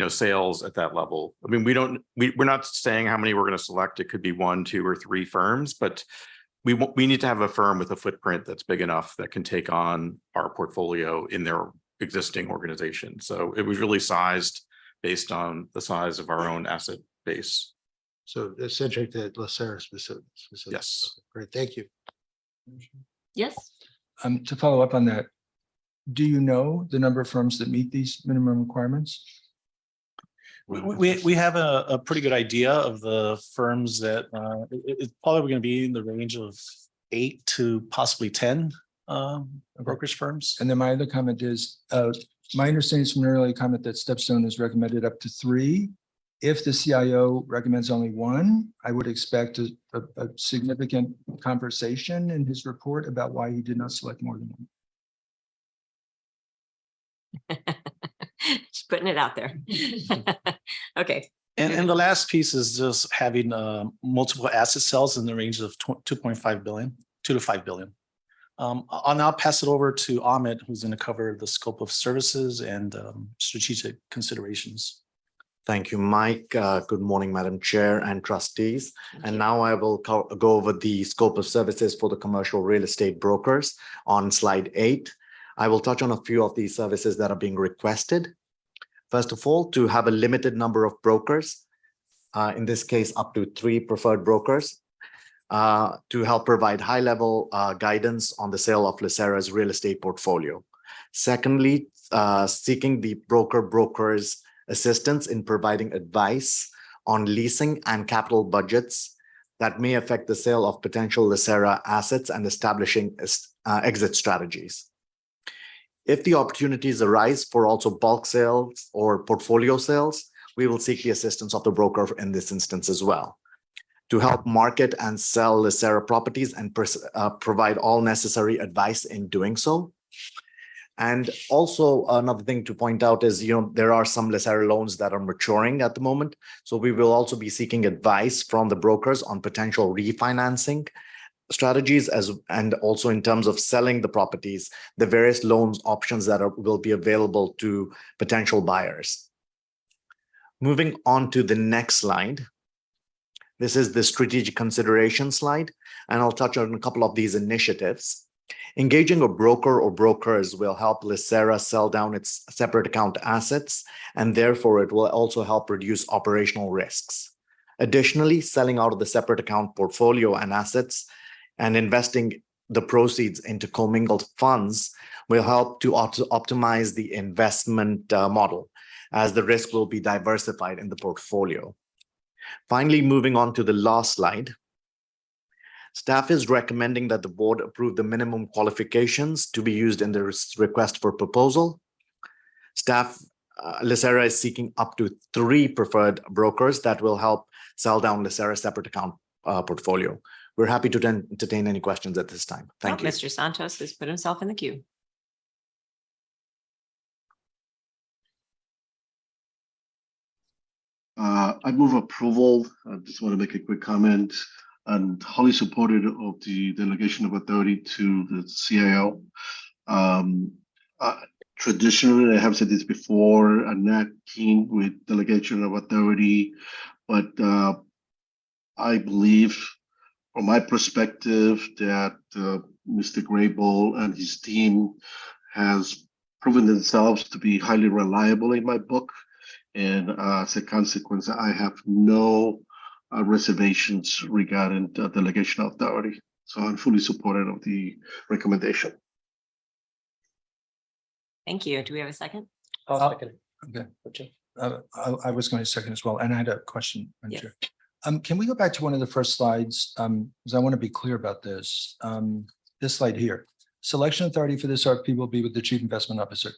sales at that level. I mean, we're not saying how many we're going to select. It could be 1, 2, or 3 firms, but we need to have a firm with a footprint that's big enough that can take on our portfolio in their existing organization. So it was really sized based on the size of our own asset base.
So it's centric to LACERA specific.
Yes.
Great, thank you.
Yes.
To follow up on that, do you know the number of firms that meet these minimum requirements?
We have a pretty good idea of the firms that it's probably going to be in the range of 8 to possibly 10 brokerage firms.
And then my other comment is, My understanding is from an earlier comment that Stepstone is recommended up to 3. If the CIO recommends only 1, I would expect a significant conversation in his report about why he did not select more than 1.
Just putting it out there. Okay.
And the last piece is just having multiple asset sales in the range of 2.5 billion, 2 to 5 billion. I'll now pass it over to Ahmed, who's going to cover the scope of services and strategic considerations.
Thank you, Mike. Good morning, Madam Chair and trustees. And now I will go over the scope of services for the commercial real estate brokers on slide 8. I will touch on a few of these services that are being requested. First of all, to have a limited number of brokers, in this case, up to 3 preferred brokers, to help provide high-level guidance on the sale of LACERA's real estate portfolio. Secondly, seeking the broker's assistance in providing advice on leasing and capital budgets that may affect the sale of potential LACERA assets and establishing exit strategies. If the opportunities arise for also bulk sales or portfolio sales, we will seek the assistance of the broker in this instance as well, to help market and sell LACERA properties and provide all necessary advice in doing so. And also another thing to point out is, there are some LACERA loans that are maturing at the moment. So we will also be seeking advice from the brokers on potential refinancing strategies and also in terms of selling the properties, the various loans options that will be available to potential buyers. Moving on to the next slide. This is the strategic consideration slide, and I'll touch on a couple of these initiatives. Engaging a broker or brokers will help LACERA sell down its separate account assets, and therefore it will also help reduce operational risks. Additionally, selling out of the separate account portfolio and assets and investing the proceeds into commingled funds will help to optimize the investment model, as the risk will be diversified in the portfolio. Finally, moving on to the last slide. Staff is recommending that the board approve the minimum qualifications to be used in the request for proposal. LACERA is seeking up to 3 preferred brokers that will help sell down LACERA's separate account portfolio. We're happy to entertain any questions at this time. Thank you.
Mr. Santos has put himself in the queue.
I move approval. I just want to make a quick comment. I'm wholly supportive of the delegation of authority to the CIO. Traditionally, I have said this before, I'm not keen with delegation of authority, but I believe, from my perspective, that Mr. Grable and his team has proven themselves to be highly reliable in my book. And as a consequence, I have no reservations regarding the delegation of authority. So I'm fully supportive of the recommendation.
Thank you. Do we have a second?
Okay. I was going to second as well, and I had a question.
Yes.
Can we go back to one of the first slides? Because I want to be clear about this. This slide here. Selection authority for this RFP will be with the Chief Investment Officer.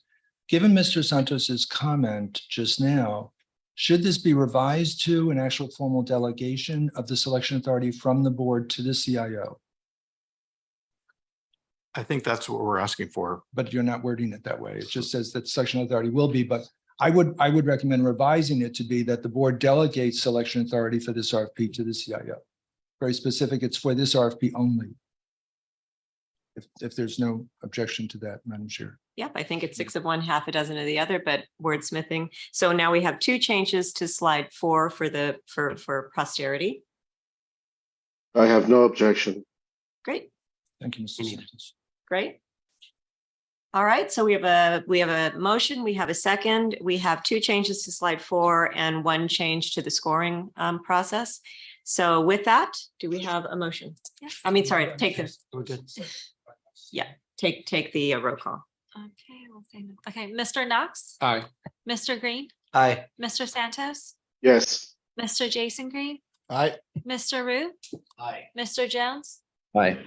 Given Mr. Santos's comment just now, should this be revised to an actual formal delegation of the selection authority from the board to the CIO?
I think that's what we're asking for.
But you're not wording it that way. It just says that selection authority will be, but I would recommend revising it to be that the board delegates selection authority for this RFP to the CIO. Very specific, it's for this RFP only. If there's no objection to that, Madam Chair.
Yep, I think it's 6 of one, half a dozen of the other, but wordsmithing. So now we have 2 changes to slide 4 for posterity.
I have no objection.
Great.
Thank you, Mr. Santos.
Great. All right, so we have a motion, we have a second, we have 2 changes to slide 4 and 1 change to the scoring process. So with that, do we have a motion?
Yeah.
I mean, sorry, take the the roll call.
Okay, we'll say no. Okay, Mr. Knox,
Aye.
Mr. Green,
Aye.
Mr. Santos,
Yes.
Mr. Jason Green,
Aye.
Mr. Rue,
Aye.
Mr. Jones,
Aye.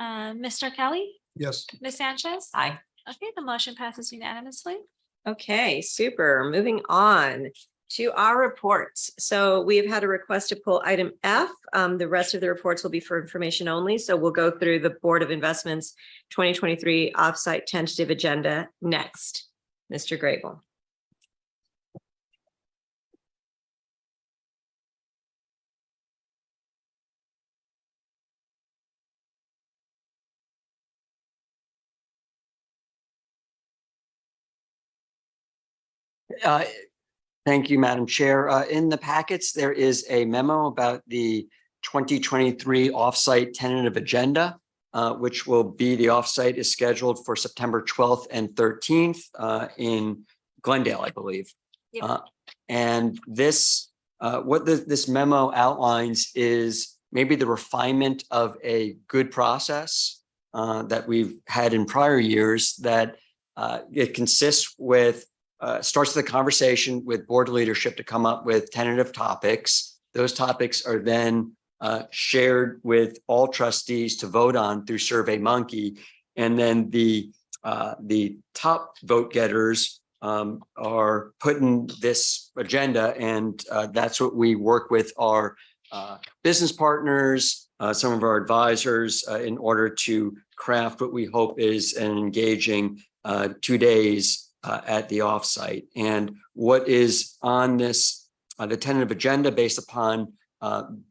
Mr. Kelly,
Yes.
Ms. Sanchez,
Aye.
Okay, the motion passes unanimously.
Okay, super. Moving on to our reports. So we have had a request to pull item F. The rest of the reports will be for information only. So we'll go through the Board of Investments 2023 Offsite Tentative Agenda next. Mr. Grable.
Thank you, Madam Chair. In the packets, there is a memo about the 2023 offsite tentative agenda, which will be the offsite is scheduled for September 12th and 13th in Glendale, I believe.
Yep.
And this, what this memo outlines is maybe the refinement of a good process that we've had in prior years that it consists with starts the conversation with board leadership to come up with tentative topics. Those topics are then shared with all trustees to vote on through SurveyMonkey. And then the top vote getters are put in this agenda. And that's what we work with our business partners, some of our advisors in order to craft what we hope is an engaging 2 days at the offsite. And what is on this, the tentative agenda based upon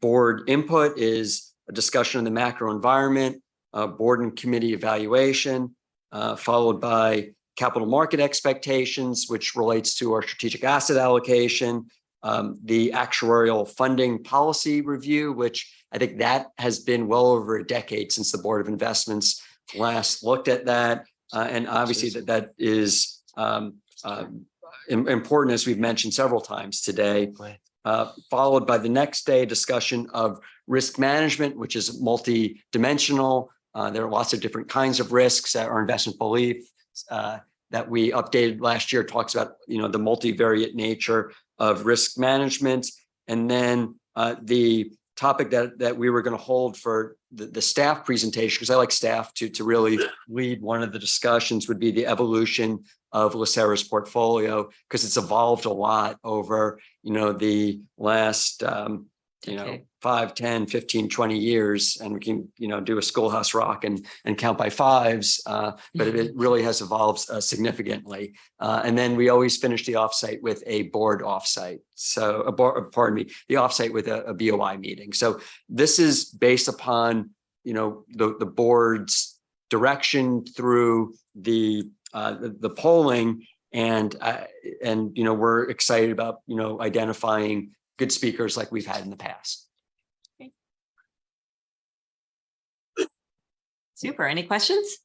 board input is a discussion of the macro environment, board and committee evaluation, followed by capital market expectations, which relates to our strategic asset allocation, the actuarial funding policy review, which I think that has been well over a decade since the Board of Investments last looked at that. And obviously that is important, as we've mentioned several times today, followed by the next day discussion of risk management, which is multi-dimensional. There are lots of different kinds of risks. Our investment belief that we updated last year talks about, the multivariate nature of risk management. And then the topic that we were going to hold for the staff presentation, because I like staff to really lead one of the discussions, would be the evolution of LACERA's portfolio, because it's evolved a lot over, the last, 5, 10, 15, 20 years. And we can, do a Schoolhouse Rock and count by fives, but it really has evolved significantly. And then we always finish the offsite with a board offsite. So, the offsite with a BOI meeting. So this is based upon, the board's direction through the polling, and we're excited about identifying good speakers like we've had in the past.
Super. Any questions?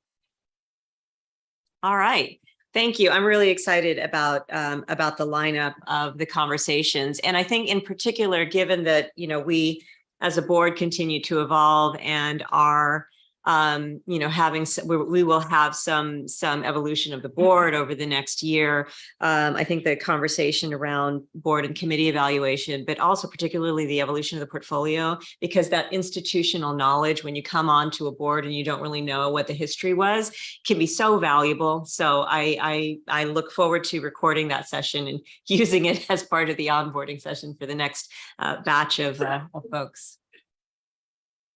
All right. Thank you. I'm really excited about the lineup of the conversations. And I think in particular, given that, we as a board continue to evolve and are we will have some evolution of the board over the next year. I think the conversation around board and committee evaluation, but also particularly the evolution of the portfolio, because that institutional knowledge, when you come onto a board and you don't really know what the history was, can be so valuable. So I look forward to recording that session and using it as part of the onboarding session for the next batch of folks.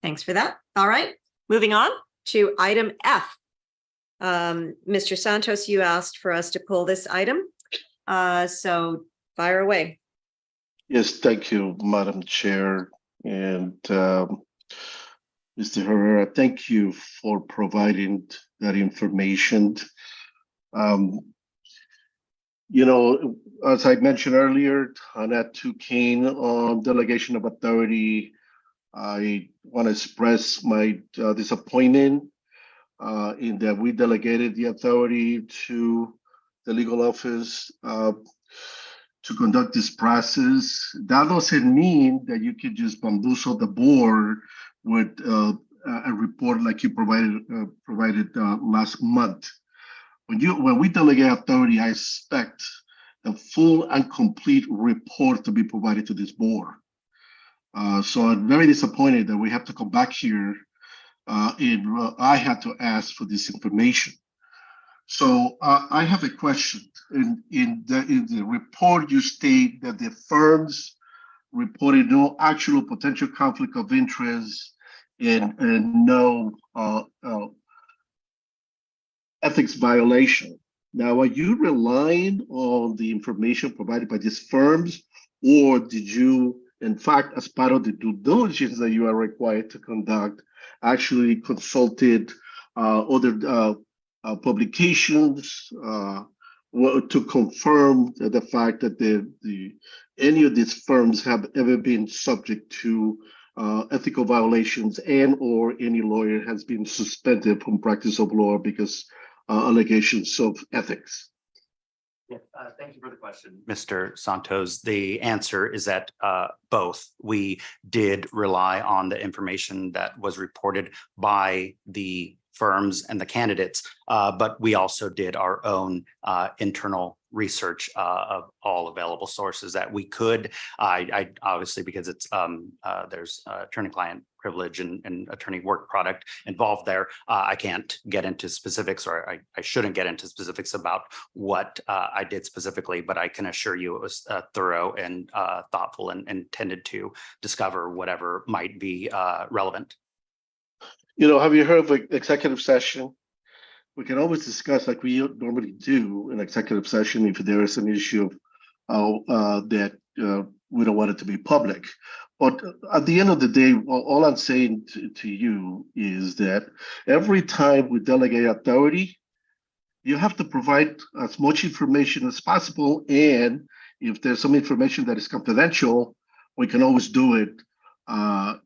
Thanks for that. All right. Moving on to item F. Mr. Santos, you asked for us to pull this item. So fire away.
Yes, thank you, Madam Chair. And Mr. Herrera, thank you for providing that information. As I mentioned earlier, on that 2 Kane on delegation of authority, I want to express my disappointment in that we delegated the authority to the legal office to conduct this process. That doesn't mean that you could just bamboozle the board with a report like you provided last month. When we delegate authority, I expect the full and complete report to be provided to this board. So I'm very disappointed that we have to come back here and I had to ask for this information. So I have a question. In the report, you state that the firms reported no actual potential conflict of interest and no ethics violation. Now, are you relying on the information provided by these firms, or did you, in fact, as part of the due diligence that you are required to conduct, actually consulted other publications to confirm the fact that any of these firms have ever been subject to ethical violations and or any lawyer has been suspended from practice of law because allegations of ethics?
Yeah, thank you for the question, Mr. Santos. The answer is that both. We did rely on the information that was reported by the firms and the candidates, but we also did our own internal research of all available sources that we could. I obviously, because it's there's attorney-client privilege and attorney work product involved there, I can't get into specifics, or I shouldn't get into specifics about what I did specifically, but I can assure you it was thorough and thoughtful and intended to discover whatever might be relevant.
You know, have you heard of an executive session? We can always discuss, like we normally do in executive session, if there is an issue that we don't want it to be public. But at the end of the day, all I'm saying to you is that every time we delegate authority, you have to provide as much information as possible. And if there's some information that is confidential, we can always do it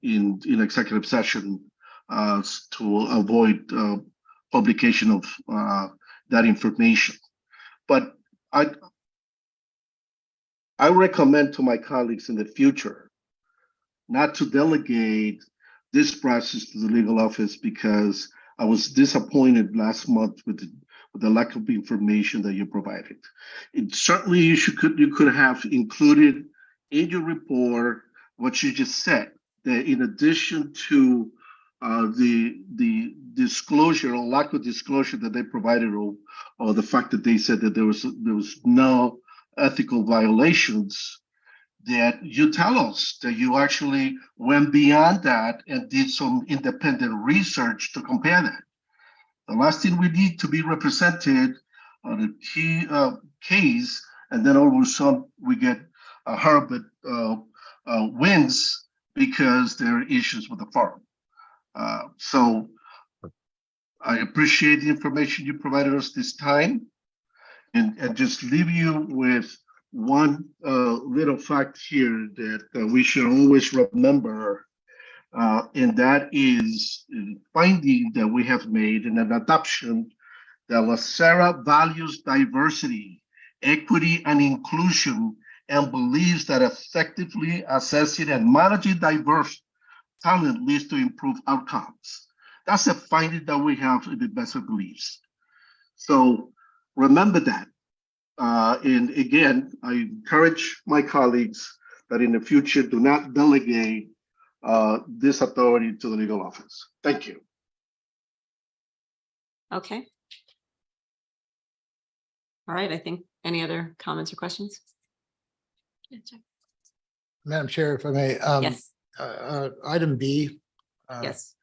in executive session to avoid publication of that information. But I recommend to my colleagues in the future not to delegate this process to the legal office, because I was disappointed last month with the lack of information that you provided. Certainly you could have included in your report what you just said, that in addition to the disclosure or lack of disclosure that they provided, or the fact that they said that there was no ethical violations, that you tell us that you actually went beyond that and did some independent research to compare that. The last thing we need to be represented on a key case, and then all of a sudden we get Herbert wins because there are issues with the firm. So I appreciate the information you provided us this time, and just leave you with one little fact here that we should always remember, and that is a finding that we have made in an adoption that LACERA values diversity, equity, and inclusion, and believes that effectively assessing and managing diverse talent leads to improved outcomes. That's a finding that we have in the investment beliefs. So remember that. And again, I encourage my colleagues that in the future do not delegate this authority to the legal office. Thank you.
Okay. All right, I think any other comments or questions?
Madam Chair, if I may.
Yes.
Item B.
Yes.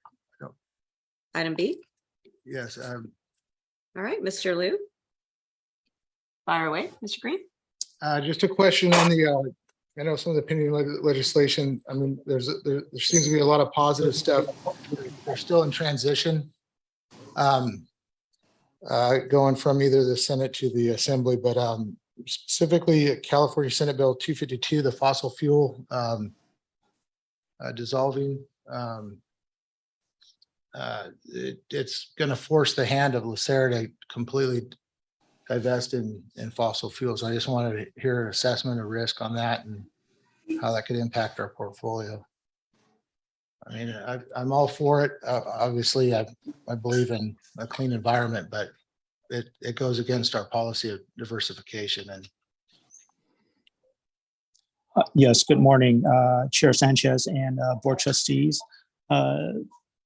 Item B.
Yes.
All right, Mr. Liu. Fire away, Mr. Green.
Just a question on the, I know some of the pending legislation. I mean, there seems to be a lot of positive stuff. They're still in transition, going from either the Senate to the Assembly, but specifically California Senate Bill 252, the fossil fuel dissolving. It's going to force the hand of LACERA to completely divest in fossil fuels. I just wanted to hear an assessment of risk on that and how that could impact our portfolio. I mean, I'm all for it. Obviously, I believe in a clean environment, but it goes against our policy of diversification. And
yes, good morning, Chair Sanchez and board trustees.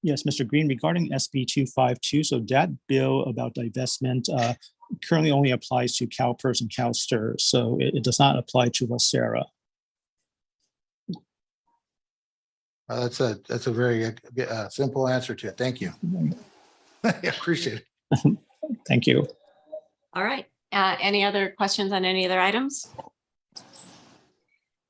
Yes, Mr. Green, regarding SB 252, so that bill about divestment currently only applies to CalPERS and CalSTRS, so it does not apply to LACERA.
That's a very simple answer to it. Thank you. I appreciate it.
Thank you.
All right. Any other questions on any other items?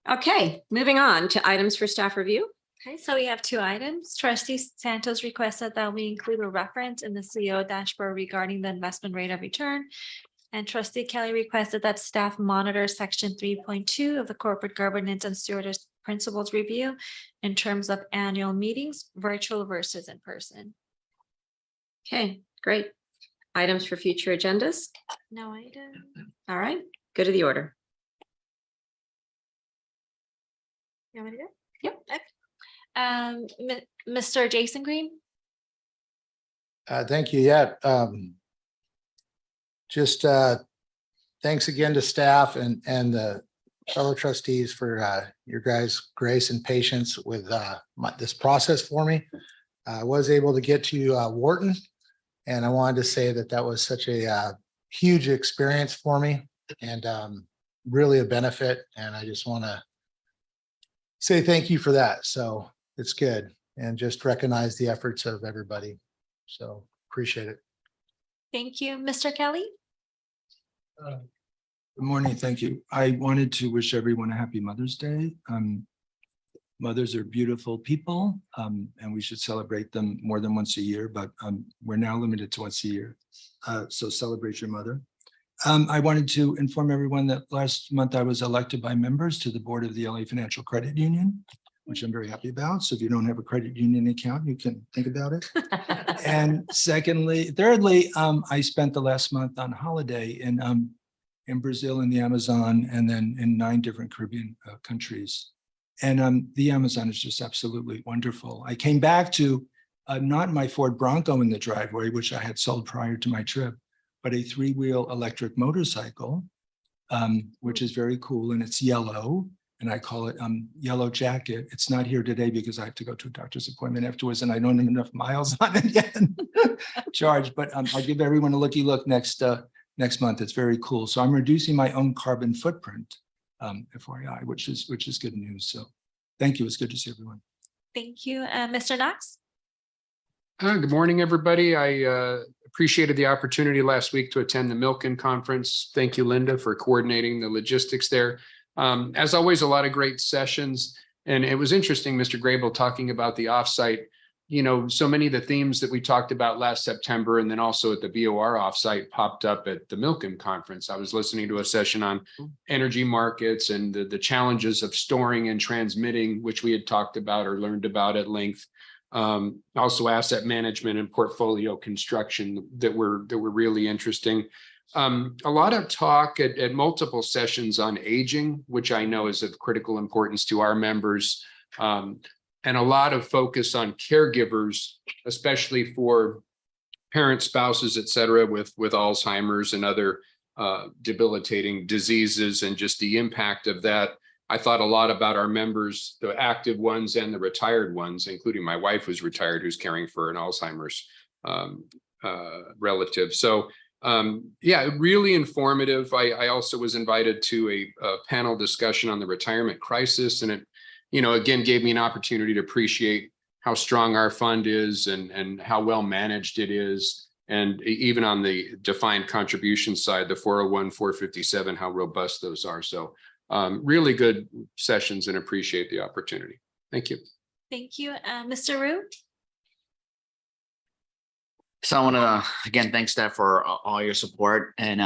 Okay, moving on to items for staff review.
Okay, so we have two items. Trustee Santos requested that we include a reference in the CEO dashboard regarding the investment rate of return. And Trustee Kelly requested that staff monitor section 3.2 of the corporate governance and stewardship principles review in terms of annual meetings, virtual versus in person.
Okay, great. Items for future agendas.
No item.
All right, go to the order.
You want me to go?
Yep.
Mr. Jason Green.
Thank you. Yeah. Just thanks again to staff and the fellow trustees for your guys' grace and patience with this process for me. I was able to get to Wharton, and I wanted to say that was such a huge experience for me and really a benefit. And I just want to say thank you for that. So it's good, and just recognize the efforts of everybody. So appreciate it.
Thank you. Mr. Kelly.
Good morning. Thank you. I wanted to wish everyone a happy Mother's Day. Mothers are beautiful people, and we should celebrate them more than once a year, but we're now limited to once a year. So celebrate your mother. I wanted to inform everyone that last month I was elected by members to the board of the LA Financial Credit Union, which I'm very happy about. So if you don't have a credit union account, you can think about it. And thirdly, I spent the last month on holiday in Brazil, in the Amazon, and then in 9 different Caribbean countries. And the Amazon is just absolutely wonderful. I came back to not my Ford Bronco in the driveway, which I had sold prior to my trip, but a 3-wheel electric motorcycle, which is very cool, and it's yellow. And I call it Yellow Jacket. It's not here today because I have to go to a doctor's appointment afterwards, and I don't have enough miles on it yet. Charged, but I'll give everyone a looky look next month. It's very cool. So I'm reducing my own carbon footprint, FYI, which is good news. So thank you. It's good to see everyone.
Thank you. Mr. Knox.
Good morning, everybody. I appreciated the opportunity last week to attend the Milken conference. Thank you, Linda, for coordinating the logistics there. As always, a lot of great sessions. And it was interesting, Mr. Grable, talking about the offsite. You know, so many of the themes that we talked about last September and then also at the BOR offsite popped up at the Milken conference. I was listening to a session on energy markets and the challenges of storing and transmitting, which we had talked about or learned about at length. Also asset management and portfolio construction that were really interesting. A lot of talk at multiple sessions on aging, which I know is of critical importance to our members, and a lot of focus on caregivers, especially for parents, spouses, et cetera, with Alzheimer's and other debilitating diseases, and just the impact of that. I thought a lot about our members, the active ones and the retired ones, including my wife who's retired, who's caring for an Alzheimer's relative. So yeah, really informative. I also was invited to a panel discussion on the retirement crisis, and it, you know, again, gave me an opportunity to appreciate how strong our fund is and how well managed it is. And even on the defined contribution side, the 401, 457, how robust those are. So really good sessions, and appreciate the opportunity. Thank you.
Thank you. Mr. Rue.
So I want to, again, thank staff for all your support. And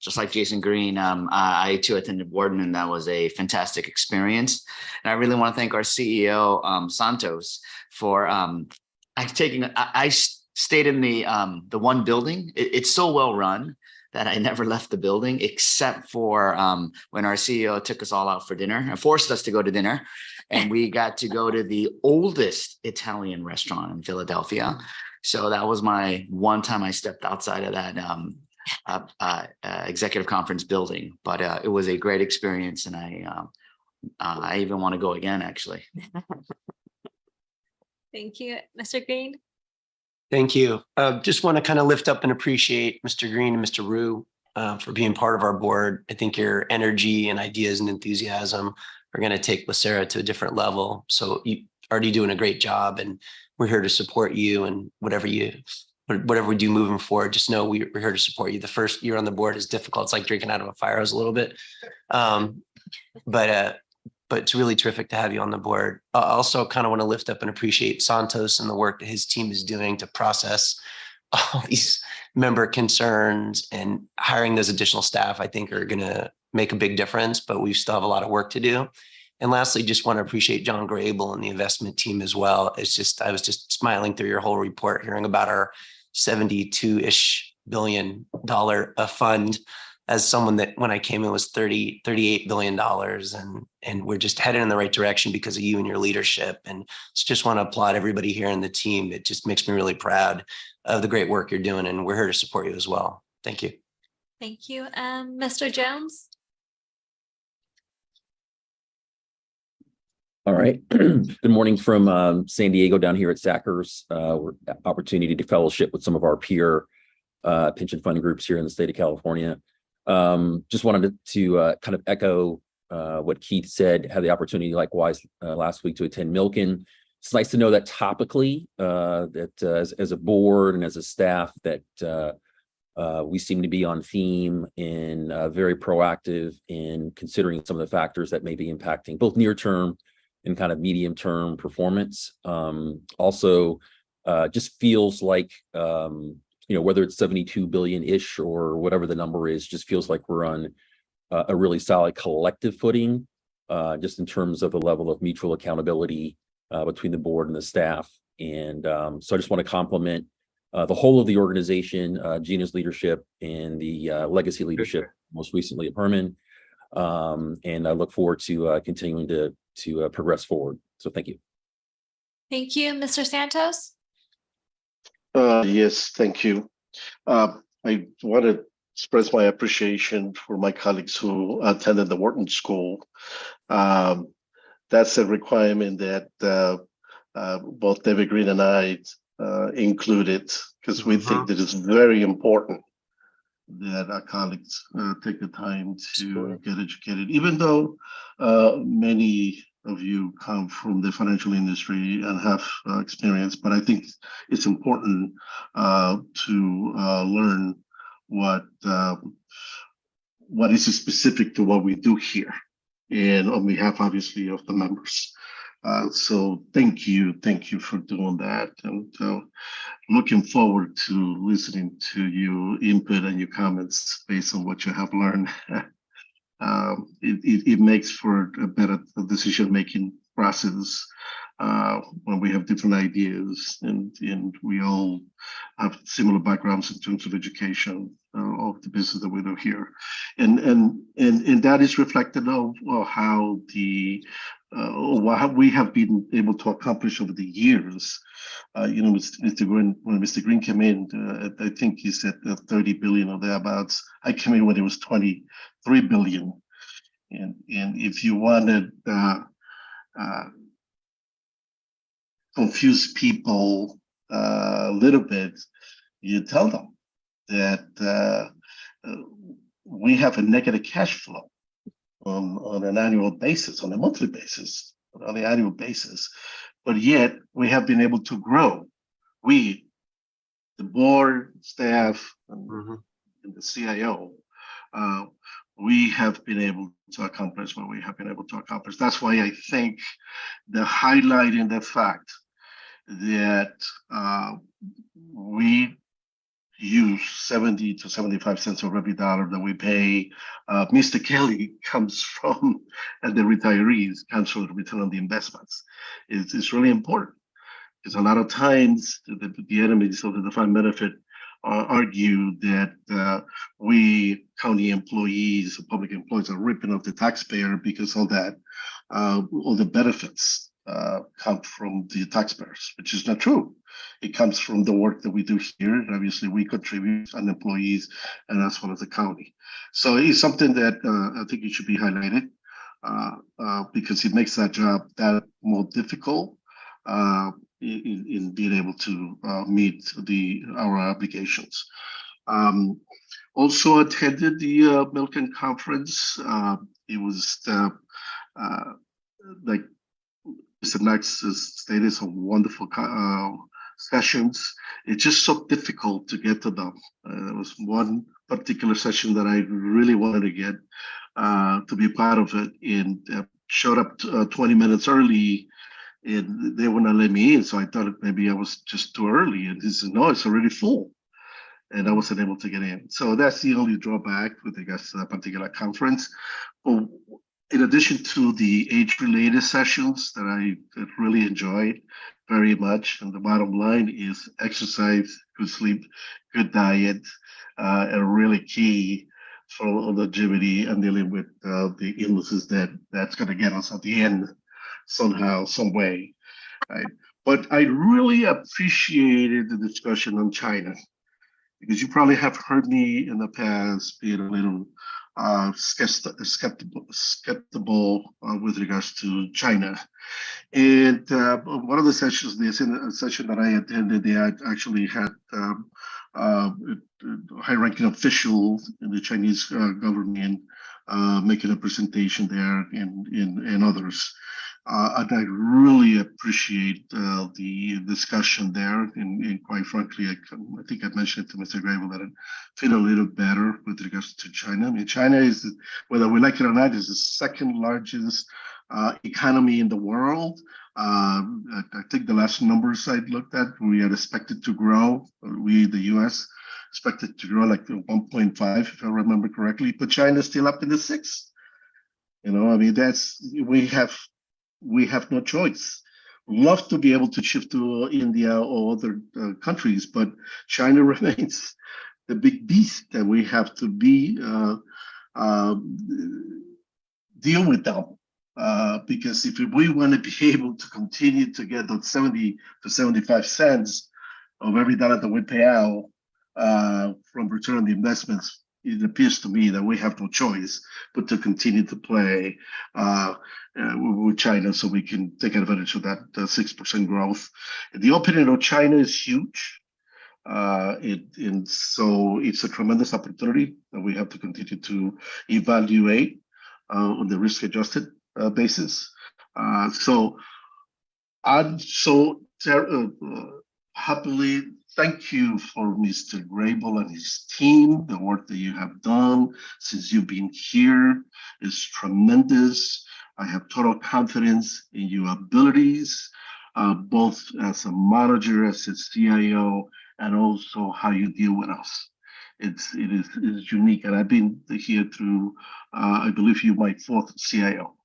just like Jason Green, I too attended Wharton, and that was a fantastic experience. And I really want to thank our CEO, Santos, for I stayed in the one building. It's so well run that I never left the building, except for when our CEO took us all out for dinner and forced us to go to dinner. And we got to go to the oldest Italian restaurant in Philadelphia. So that was my one time I stepped outside of that executive conference building. But it was a great experience, and I even want to go again, actually.
Thank you. Mr. Green?
Thank you. Just want to kind of lift up and appreciate Mr. Green and Mr. Rue for being part of our board. I think your energy and ideas and enthusiasm are going to take LACERA to a different level. So you already doing a great job, and we're here to support you and whatever we do moving forward. Just know we're here to support you. The first year on the board is difficult. It's like drinking out of a fire hose a little bit. But it's really terrific to have you on the board. I also kind of want to lift up and appreciate Santos and the work that his team is doing to process all these member concerns, and hiring those additional staff, I think, are going to make a big difference, but we still have a lot of work to do. And lastly, just want to appreciate John Grable and the investment team as well. I was just smiling through your whole report, hearing about our $72-ish billion fund, as someone that when I came in was $38 billion. And we're just headed in the right direction because of you and your leadership. And just want to applaud everybody here in the team. It just makes me really proud of the great work you're doing. And we're here to support you as well. Thank you.
Thank you. Mr. Jones?
All right. Good morning from San Diego down here at Sachers. We're opportunity to fellowship with some of our peer pension fund groups here in the state of California. Just wanted to kind of echo what Keith said. Had the opportunity likewise last week to attend Milken. It's nice to know that topically that as a board and as a staff that we seem to be on theme and very proactive in considering some of the factors that may be impacting both near term and kind of medium term performance. Also, just feels like whether it's 72 billion-ish or whatever the number is, just feels like we're on a really solid collective footing, just in terms of the level of mutual accountability between the board and the staff. And so I just want to compliment the whole of the organization, Gina's leadership and the legacy leadership, most recently at Herman. And I look forward to continuing to progress forward. So thank you.
Thank you. Mr. Santos?
Yes, thank you. I want to express my appreciation for my colleagues who attended the Wharton School. That's a requirement that both David Green and I included, because we think that it's very important that our colleagues take the time to get educated, even though many of you come from the financial industry and have experience. But I think it's important to learn what is specific to what we do here, and on behalf, obviously, of the members. So thank you for doing that, and looking forward to listening to your input and your comments based on what you have learned. It makes for a better decision-making process when we have different ideas, and we all have similar backgrounds in terms of education of the business that we do here, and that is reflected of how what we have been able to accomplish over the years. Mr. Green, when Mr. Green came in, I think he said 30 billion or thereabouts. I came in when it was 23 billion. And if you wanted confuse people a little bit, you tell them that we have a negative cash flow on an annual basis, on a monthly basis, on an annual basis, but yet we have been able to grow. We, the board, staff, and the CIO, we have been able to accomplish what we have been able to accomplish. That's why I think the highlighting the fact that we use 70 to 75 cents of every dollar that we pay. Mr. Kelly comes from the retirees, Counsel, return on the investments. It's really important, because a lot of times the enemies of the defined benefit argue that we county employees, public employees, are ripping off the taxpayer because all the benefits come from the taxpayers, which is not true. It comes from the work that we do here, and obviously we contribute as employees and as well as the county. So it's something that I think it should be highlighted because it makes that job that more difficult. in being able to meet our obligations. Also attended the Milken conference. It was like Mr. Knox stated, some wonderful sessions. It's just so difficult to get to them. There was one particular session that I really wanted to get to be part of it, and showed up 20 minutes early, and they wouldn't let me in. So I thought maybe I was just too early, and he said, "No, it's already full," and I wasn't able to get in. So that's the only drawback with regards to that particular conference. But in addition to the age-related sessions that I really enjoyed very much, and the bottom line is exercise, good sleep, good diet, are really key for longevity and dealing with the illnesses that's going to get us at the end somehow, some way. Right? But I really appreciated the discussion on China, because you probably have heard me in the past being a little skeptical with regards to China. And one of the sessions, the session that I attended, they actually had high-ranking official in the Chinese government making a presentation there, and others. And I really appreciate the discussion there. And quite frankly, I think I mentioned it to Mr. Grable that I feel a little better with regards to China. I mean, China is, whether we like it or not, is the second largest economy in the world. I think the last numbers I looked at, we had expected to grow, the US, expected to grow like 1.5, if I remember correctly, but China's still up in the 6. You know, I mean, we have no choice. Love to be able to shift to India or other countries, but China remains the big beast that we have to deal with them. Because if we want to be able to continue to get those 70 to 75 cents of every dollar that we pay out from return on the investments, it appears to me that we have no choice but to continue to play with China so we can take advantage of that 6% growth. The opening of China is huge. And so it's a tremendous opportunity that we have to continue to evaluate on the risk-adjusted basis. So I'm so happily thank you for Mr. Grable and his team. The work that you have done since you've been here is tremendous. I have total confidence in your abilities, both as a manager, as a CIO, and also how you deal with us. It is unique, and I've been here through, I believe you're my 4th CIO,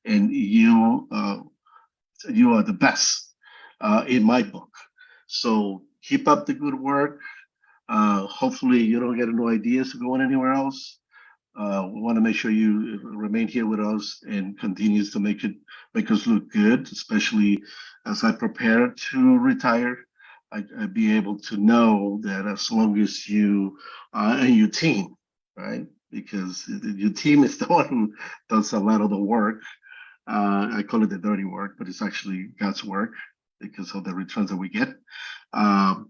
and you are the best in my book. So keep up the good work. Hopefully you don't get no ideas going anywhere else. We want to make sure you remain here with us and continues to make us look good, especially as I prepare to retire. I'd be able to know that as long as you and your team, right? Because your team is the one who does a lot of the work. I call it the dirty work, but it's actually God's work because of the returns that we get. I'll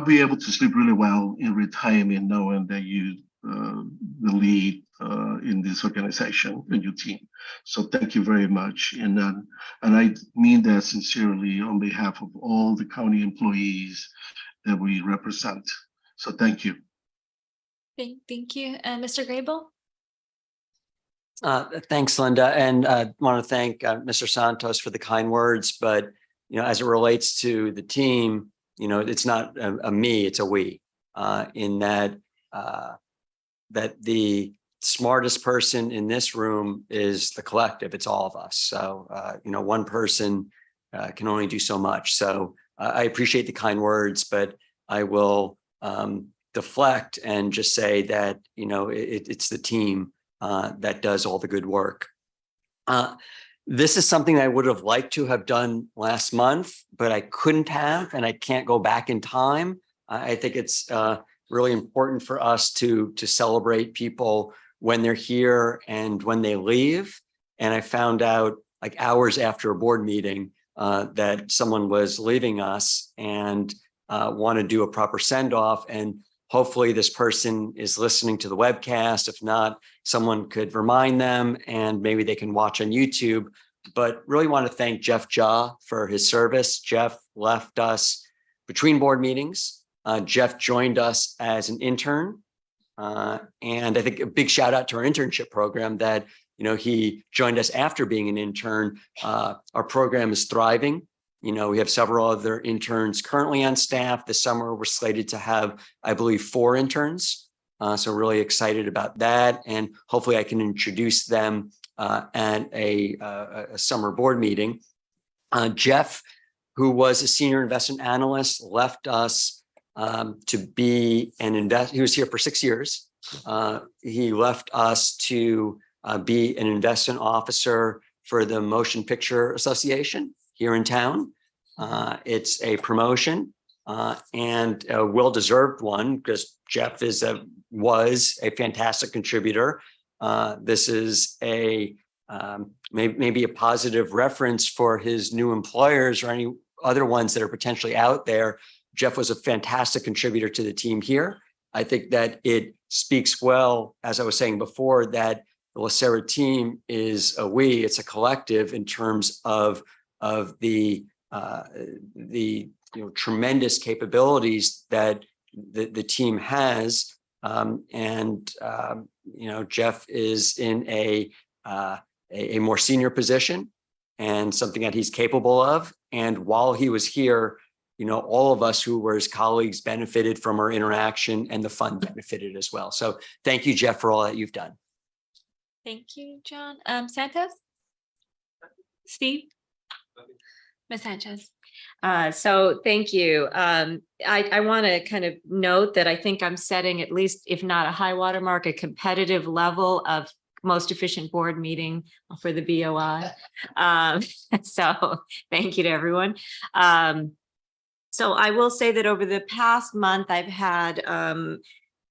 be able to sleep really well in retirement knowing that you the lead in this organization and your team. So thank you very much. And I mean that sincerely on behalf of all the county employees that we represent. So thank you.
Thank you. Mr. Grable?
Thanks, Linda. And I want to thank Mr. Santos for the kind words. But, as it relates to the team, it's not a me, it's a we, in that that the smartest person in this room is the collective. It's all of us. So, one person can only do so much. So I appreciate the kind words, but I will deflect and just say that, it's the team that does all the good work. This is something I would have liked to have done last month, but I couldn't have, and I can't go back in time. I think it's really important for us to celebrate people when they're here and when they leave. And I found out like hours after a board meeting that someone was leaving us and want to do a proper send off. And hopefully this person is listening to the webcast. If not, someone could remind them and maybe they can watch on YouTube. But really want to thank Jeff Jha for his service. Jeff left us between board meetings. Jeff joined us as an intern. And I think a big shout out to our internship program that, he joined us after being an intern. Our program is thriving. We have several other interns currently on staff. This summer, we're slated to have, I believe, 4 interns. So really excited about that. And hopefully I can introduce them at a summer board meeting. Jeff, who was a senior investment analyst, left us to be an investor. He was here for 6 years. He left us to be an investment officer for the Motion Picture Association here in town. It's a promotion and a well-deserved one because Jeff was a fantastic contributor. This is maybe a positive reference for his new employers or any other ones that are potentially out there. Jeff was a fantastic contributor to the team here. I think that it speaks well, as I was saying before, that the LACERA team is it's a collective in terms of the tremendous capabilities that the team has. Jeff is in a more senior position and something that he's capable of. And while he was here, all of us who were his colleagues benefited from our interaction and the fund benefited as well. So thank you, Jeff, for all that you've done.
Thank you, John. Santos? Steve? Ms. Sanchez?
So thank you. I want to kind of note that I think I'm setting at least, if not a high watermark, a competitive level of most efficient board meeting for the BOI. So thank you to everyone. So I will say that over the past month, I've had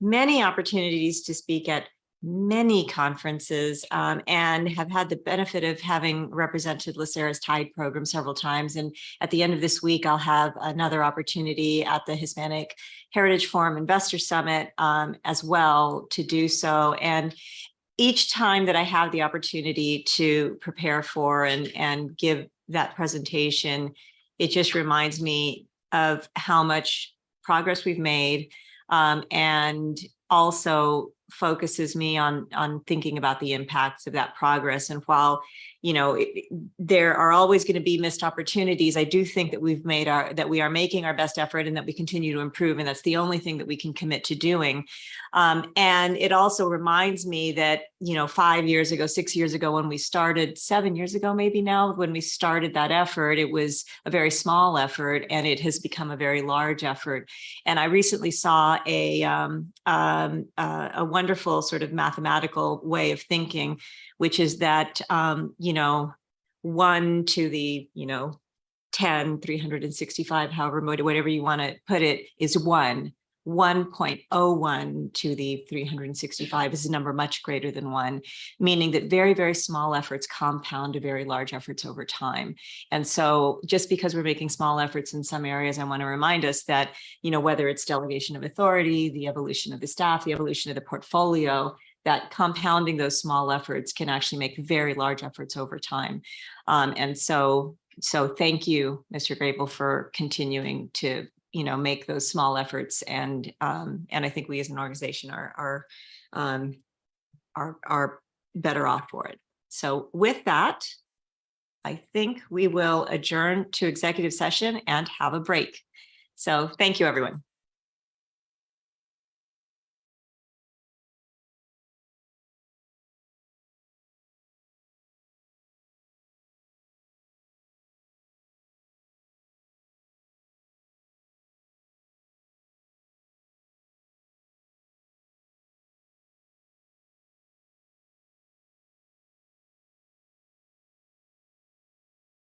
many opportunities to speak at many conferences and have had the benefit of having represented LACERA's TIDE program several times. And at the end of this week, I'll have another opportunity at the Hispanic Heritage Forum Investor Summit as well to do so. And each time that I have the opportunity to prepare for and give that presentation, it just reminds me of how much progress we've made and also focuses me on thinking about the impacts of that progress. And while, there are always going to be missed opportunities, I do think that we are making our best effort and that we continue to improve. And that's the only thing that we can commit to doing. And it also reminds me that, 5 years ago, 6 years ago, when we started, 7 years ago, maybe now, when we started that effort, it was a very small effort and it has become a very large effort. And I recently saw a wonderful sort of mathematical way of thinking, which is that, 1 to the, 10, 365, however, whatever you want to put it, is 1.01 to the 365 is a number much greater than 1, meaning that very, very small efforts compound to very large efforts over time. And so just because we're making small efforts in some areas, I want to remind us that, whether it's delegation of authority, the evolution of the staff, the evolution of the portfolio, that compounding those small efforts can actually make very large efforts over time. And so thank you, Mr. Grable, for continuing to make those small efforts, and I think we as an organization are better off for it. So with that, I think we will adjourn to executive session and have a break. So thank you, everyone.